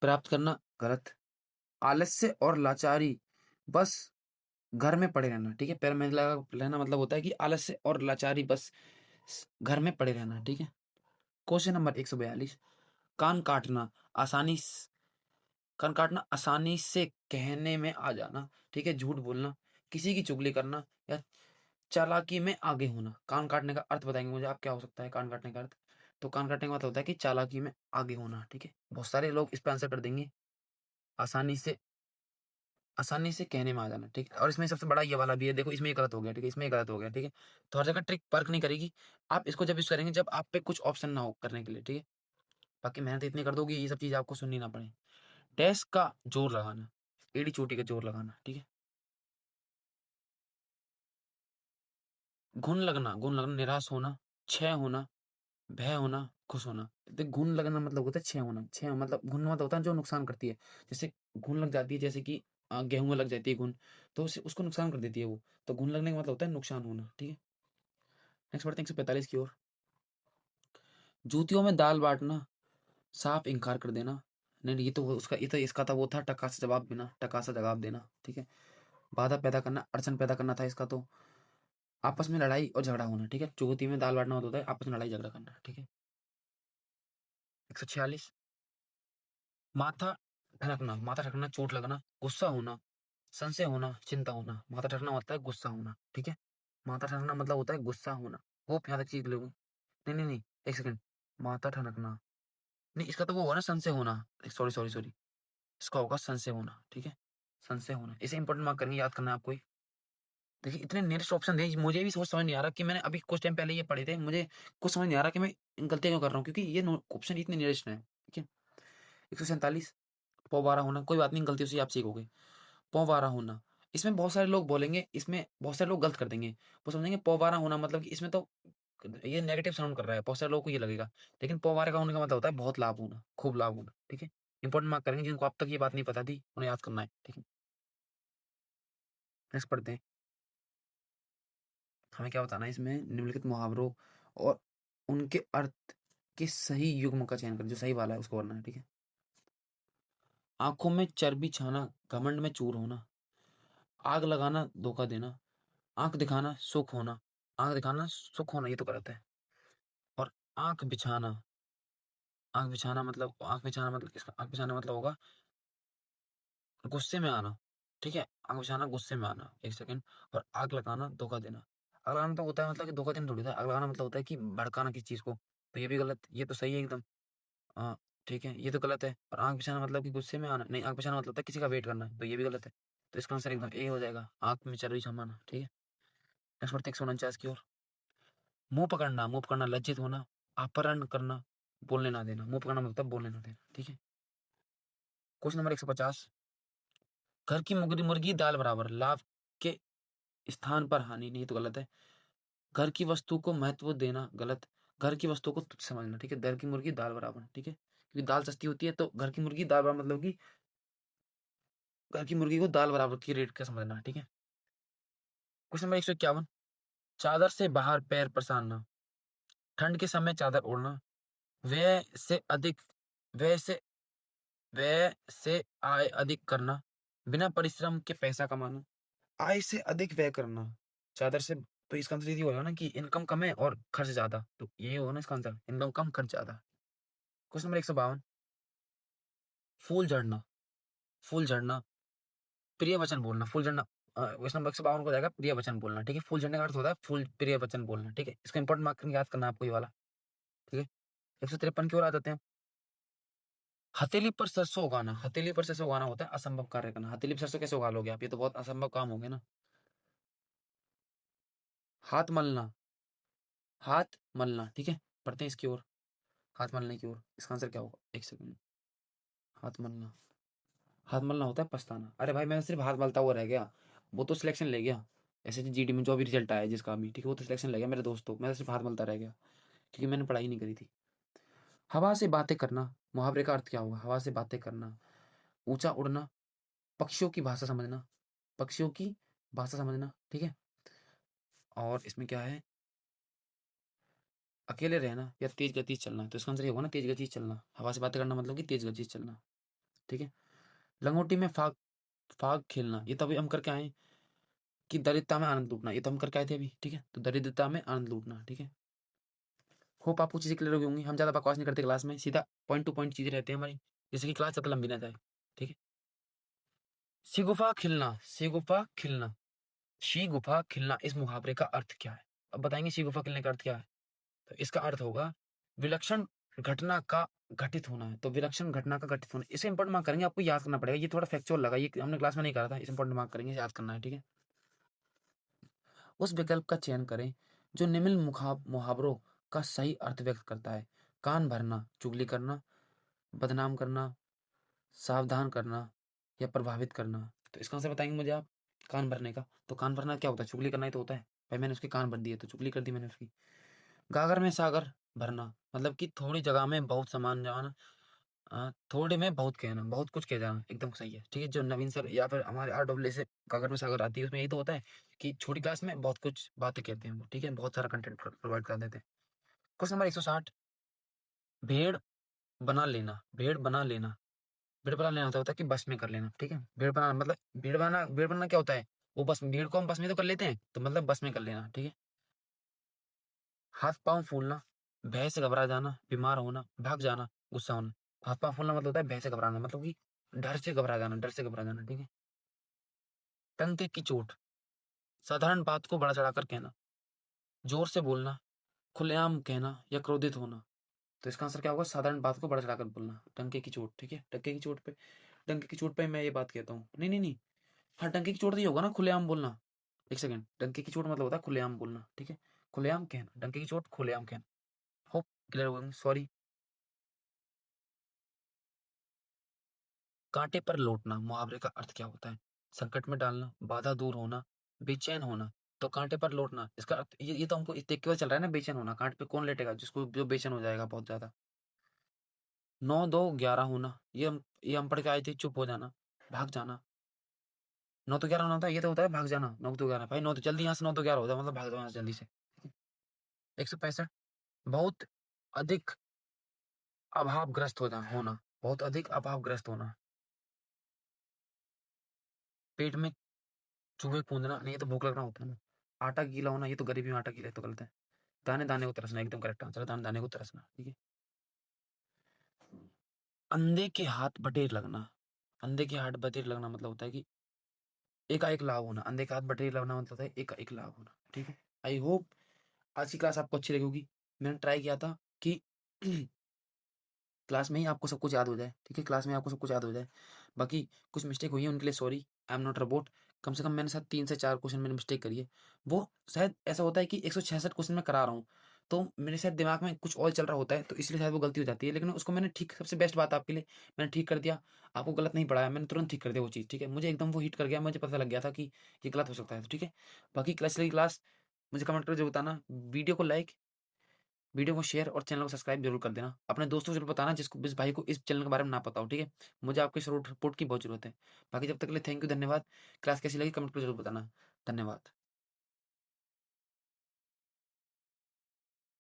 प्राप्त करना, गलत। आलस्य और लाचारी, बस घर में पड़े रहना, ठीक है। पैर में लगा रहना मतलब होता है कि आलस्य और लाचारी, बस घर में पड़े रहना, ठीक है। Question number 142। कान काटना, आसानी कान काटना, आसानी से कहने में आ जाना, ठीक है। झूठ बोलना, किसी की चुगली करना, या चालाकी में आगे होना। कान काटने का अर्थ बताएंगे मुझे आप, क्या हो सकता है कान काटने का अर्थ। तो कान काटने का मतलब होता है कि चालाकी में आगे होना, ठीक है। बहुत सारे लोग इस पे आंसर कर देंगे। आसानी से, आसानी से कहने में आ जाना, ठीक है। और इसमें सबसे बड़ा ये वाला भी है, देखो इसमें ये गलत हो गया, ठीक है, इसमें ये गलत हो गया, ठीक है। तो हर जगह ट्रिक वर्क नहीं करेगी। आप इसको जब यूज करेंगे जब आप पे कुछ ऑप्शन ना हो करने के लिए, ठीक है। बाकी मेहनत इतनी कर दोगे ये सब चीज आपको सुननी ना पड़े। डैश का जोर लगाना, एड़ी चोटी का जोर लगाना, ठीक है। घुन लगना, निराश होना, क्षय होना, भय होना, खुश होना। देख घुन लगना मतलब होता है क्षय होना, क्षय मतलब घुन मतलब होता है जो नुकसान करती है। जैसे घुन लग जाती है, जैसे कि गेहूं में लग जाती है घुन, तो उसको नुकसान कर देती है वो। तो घुन लगने का मतलब होता है नुकसान होना, ठीक है। नेक्स्ट बढ़ते हैं 145 की ओर। जूतियों में दाल बांटना, साफ इंकार कर देना। नहीं नहीं, ये तो उसका, ये तो इसका था, वो था टका से जवाब देना, टका से जवाब देना, ठीक है। बाधा पैदा करना, अड़चन पैदा करना था इसका। तो आपस में लड़ाई और झगड़ा होना, ठीक है। चुगती में दाल बांटना होता है आपस में लड़ाई झगड़ा करना, ठीक है। 146। माथा ठनकना, माथा ठनकना, चोट लगना, गुस्सा होना, संशय होना, चिंता होना। माथा ठनकना होता है गुस्सा होना, ठीक है। माथा ठनकना मतलब होता है गुस्सा होना। होप यहाँ तक चीज लोग, नहीं नहीं नहीं, एक सेकंड। माथा ठनकना नहीं, इसका तो वो हुआ ना संशय होना, सॉरी सॉरी सॉरी, इसका होगा संशय होना, ठीक है। संशय होना, इसे इंपॉर्टेंट मार्क करनी, याद करना है आपको। देखिए इतने नियरेस्ट ऑप्शन थे, मुझे भी सोच समझ नहीं आ रहा कि मैंने अभी कुछ टाइम पहले ये पढ़े थे, मुझे कुछ समझ नहीं आ रहा कि मैं गलतियां क्यों कर रहा हूँ, क्योंकि ये ऑप्शन इतने नियरेस्ट हैं, ठीक है। 147। पौवारा होना, कोई बात नहीं, गलतियों से आप सीखोगे। पौवारा होना, इसमें बहुत सारे लोग बोलेंगे, इसमें बहुत सारे लोग गलत कर देंगे। वो समझेंगे पौवारा होना मतलब कि इसमें तो ये नेगेटिव साउंड कर रहा है, बहुत सारे लोगों को ये लगेगा। लेकिन पौवारे का होने का मतलब होता है बहुत लाभ होना, खूब लाभ होना, ठीक है। इंपॉर्टेंट मार्क करेंगे, जिनको अब तक ये बात नहीं पता थी उन्हें याद करना है, ठीक है। नेक्स्ट पढ़ते हैं। हमें क्या बताना है इसमें, निम्नलिखित मुहावरों और उनके अर्थ के सही युग्म का चयन करें, जो सही वाला है उसको करना है, ठीक है। आंखों में चर्बी छाना, घमंड में चूर होना, आग लगाना, धोखा देना, आंख दिखाना, सुख होना। आंख दिखाना सुख होना, ये तो गलत है। और आंख बिछाना, आंख बिछाना मतलब किसका, आंख बिछाना मतलब होगा गुस्से में आना, ठीक है। आग बिछाना गुस्से में आना, एक सेकंड। और आग लगाना धोखा देना। आग लगाना तो होता है मतलब कि धोखा देना थोड़ी था, आग लगाना मतलब होता है कि भड़काना किसी चीज को। तो ये भी गलत, ये तो सही है एकदम। हाँ, ठीक है, ये तो गलत है। और आग बिछाना मतलब कि गुस्से में आना, नहीं, आग बिछाना मतलब होता है किसी का वेट करना, तो ये भी गलत है। तो इसका आंसर एकदम ए हो जाएगा, आंख में चर्बी जमाना, ठीक है। नेक्स्ट बढ़ते हैं 149 की ओर। मुंह पकड़ना लज्जित होना, अपहरण करना, बोलने ना देना। मुंह पकड़ना मतलब बोलने ना देना, ठीक है। Question number 150। घर की मुर्गी मुर्गी दाल बराबर, लाभ के स्थान पर हानि, नहीं तो गलत है। घर की वस्तु को महत्व देना, गलत। घर की वस्तु को तुच्छ समझना, ठीक है। घर की मुर्गी दाल बराबर, ठीक है, क्योंकि दाल सस्ती होती है, तो घर की मुर्गी दाल बराबर मतलब कि घर की मुर्गी को दाल बराबर की रेट का समझना, ठीक है। Question number 151। चादर से बाहर पैर पसारना, ठंड के समय चादर ओढ़ना, व्यय से अधिक व्यय से व्यय से आय अधिक करना, बिना परिश्रम के पैसा कमाना, आय से अधिक व्यय करना, चादर से। तो इसका आंसर ये होगा ना कि इनकम कम है और खर्च ज़्यादा, तो ये होगा ना इसका आंसर, इनकम कम खर्च ज़्यादा। क्वेश्चन नंबर 152, फूल झड़ना, फूल झड़ना, प्रिय वचन बोलना, फूल झड़ना। क्वेश्चन नंबर 152 को जाएगा प्रिय वचन बोलना, ठीक है। फूल झड़ने का अर्थ होता है फूल प्रिय वचन बोलना, ठीक है। इसका इंपॉर्टेंट मार्क याद करना है आपको ये वाला, ठीक है। 153 की ओर आ जाते हैं। हथेली पर सरसों उगाना, हथेली पर सरसों उगाना होता है असंभव कार्य करना। हथेली पर सरसों कैसे उगा लोगे आप, ये तो बहुत असंभव काम हो गया ना। हाथ मलना, हाथ मलना, ठीक है। पढ़ते हैं इसकी ओर, हाथ मलने की ओर। इसका आंसर क्या होगा, एक सेकंड। हाथ मलना, हाथ मलना होता है पछताना। अरे भाई मैं सिर्फ हाथ मलता हुआ रह गया, वो तो सिलेक्शन ले गया। ऐसे जीडी में जो भी रिजल्ट आया जिसका भी, ठीक है, वो तो सिलेक्शन ले गया मेरे दोस्तों। मैं तो सिर्फ हाथ मलता रह गया क्योंकि मैंने पढ़ाई नहीं करी थी। हवा से बातें करना, मुहावरे का अर्थ क्या होगा, हवा से बातें करना। ऊंचा उड़ना, पक्षियों की भाषा समझना, पक्षियों की भाषा समझना, ठीक है। और इसमें क्या है, अकेले रहना या तेज गति से चलना। तो इसका आंसर ये होगा ना, तेज गति से चलना। हवा से बातें करना मतलब कि तेज गति से चलना, ठीक है। लंगोटी में फाग, फाग खेलना, ये तभी हम करके आए कि दरिद्रता में आनंद लूटना, ये तो हम करके आए थे अभी, ठीक है। तो दरिद्रता में आनंद लूटना, ठीक है। होप आपको चीजें क्लियर हो गई होंगी। हम ज्यादा बकवास नहीं करते क्लास में, सीधा पॉइंट टू पॉइंट चीजें रहती है हमारी, जैसे कि क्लास ज्यादा लंबी ना जाए, ठीक है। शिगुफा खिलना, शिगुफा खिलना, शी गुफा खिलना, इस मुहावरे का अर्थ क्या है। अब बताएंगे शी गुफा खिलने का अर्थ क्या है। तो इसका अर्थ होगा विलक्षण घटना का घटित होना है। तो विलक्षण घटना का घटित होना, इसे इंपॉर्टेंट मार्क करेंगे, आपको याद करना पड़ेगा। ये थोड़ा फैक्चुअल लगा, ये हमने क्लास में नहीं करा था, इसे इंपॉर्टेंट मार्क करेंगे, याद करना है, ठीक है। उस विकल्प का चयन करें जो निम्न मुहावरों का सही अर्थ व्यक्त करता है। कान भरना, चुगली करना, बदनाम करना, सावधान करना या प्रभावित करना। तो इसका आंसर बताएंगे मुझे आप, कान भरने का। तो कान भरना क्या होता है, चुगली करना ही तो होता है। भाई मैंने उसके कान भर दिए तो चुगली कर दी मैंने उसकी। गागर में सागर भरना, मतलब कि थोड़ी जगह में बहुत सामान जमाना, थोड़े में बहुत कहना, बहुत कुछ कह जाना, एकदम सही है, ठीक है। जो नवीन सर या फिर हमारे RWA से गागर में सागर आती है, उसमें यही तो होता है कि छोटी क्लास में बहुत कुछ बातें कहते हैं वो, ठीक है, बहुत सारा कंटेंट प्रोवाइड कर देते हैं। क्वेश्चन नंबर 160, भेड़ बना लेना, भेड़ बना लेना, भेड़ बना लेना होता है कि बस में कर लेना, ठीक है। भेड़ बनाना मतलब, भेड़ बनाना क्या होता है, वो बस, भीड़ को हम बस में तो कर लेते हैं, तो मतलब बस में कर लेना, ठीक है। हाथ पाँव फूलना, भय से घबरा जाना, बीमार होना, भाग जाना, गुस्सा होना। हाथ पाँव फूलना मतलब होता है भय से घबराना, मतलब कि डर से घबरा जाना, डर से घबरा जाना, ठीक है। टंके की चोट, साधारण बात को बड़ा चढ़ाकर कहना, जोर से बोलना, खुलेआम कहना या क्रोधित होना। तो इसका आंसर क्या होगा, साधारण बात को बड़ा चढ़ाकर बोलना, टंके की चोट, ठीक है। टंके की चोट पे मैं ये बात कहता हूँ, नहीं नहीं नहीं, हाँ टंके की चोट तो ये होगा ना खुलेआम बोलना। एक सेकंड, टंके की चोट मतलब होता है खुलेआम बोलना, ठीक है। खुलेआम कहना, टंके की चोट खुलेआम कहना। होप क्लियर हो गया, सॉरी। कांटे पर लौटना, मुहावरे का अर्थ क्या होता है, संकट में डालना, बाधा दूर होना, बेचैन होना। तो कांटे पर लौटना, इसका अर्थ ये तो हमको देख के पता चल रहा है ना, बेचैन होना। कांटे पे कौन लेटेगा, जिसको जो बेचैन हो जाएगा बहुत ज्यादा। 9 2 11 होना, ये हम पढ़ के आए थे, चुप हो जाना, भाग जाना। 9 2 11 होना होता है, ये तो होता है भाग जाना। 9 2 11 भाई, 9 तो जल्दी, यहाँ से 9 2 11 होता है, मतलब भाग जाओ यहाँ से जल्दी से। 165, बहुत अधिक अभावग्रस्त होना, बहुत अधिक अभावग्रस्त होना। पेट में चूहे कूदना, नहीं ये तो भूख लगना होता है ना। आटा गीला होना, ये तो गरीबी में आटा गीला है, तो गलत है। दाने दाने को तरसना, एकदम करेक्ट आंसर है, दाने दाने को तरसना, ठीक है। अंधे के हाथ बटेर लगना, अंधे के हाथ बटेर लगना मतलब होता है कि एकाएक लाभ होना। अंधे के हाथ बटेर लगना मतलब होता है एकाएक लाभ होना, ठीक है। आई होप आज की क्लास आपको अच्छी लगी होगी। मैंने ट्राई किया था कि क्लास में ही आपको सब कुछ याद हो जाए, ठीक है, क्लास में आपको सब कुछ याद हो जाए। बाकी कुछ मिस्टेक हुई है उनके लिए sorry, I am not robot. कम से कम मैंने शायद 3 से 4 क्वेश्चन मैंने मिस्टेक करी है। वो शायद ऐसा होता है कि 166 क्वेश्चन मैं करा रहा हूँ, तो मेरे शायद दिमाग में कुछ और चल रहा होता है, तो इसलिए शायद वो गलती हो जाती है। लेकिन उसको मैंने ठीक, सबसे बेस्ट बात आपके लिए, मैंने ठीक कर दिया। आपको गलत नहीं पढ़ाया, मैंने तुरंत ठीक कर दिया वो चीज़, ठीक है। मुझे एकदम वो हिट कर गया, मुझे पता लग गया था कि ये गलत हो सकता है, तो ठीक है। बाकी क्लास मुझे कमेंट करके जरूर बताना। वीडियो को लाइक, वीडियो को शेयर और चैनल को सब्सक्राइब जरूर कर देना। अपने दोस्तों को जरूर बताना जिसको, जिस भाई को इस चैनल के बारे में ना पता हो, ठीक है। मुझे आपके सपोर्ट की बहुत जरूरत है। बाकी जब तक के लिए थैंक यू, धन्यवाद। क्लास कैसी लगी कमेंट कर जरूर बताना। धन्यवाद।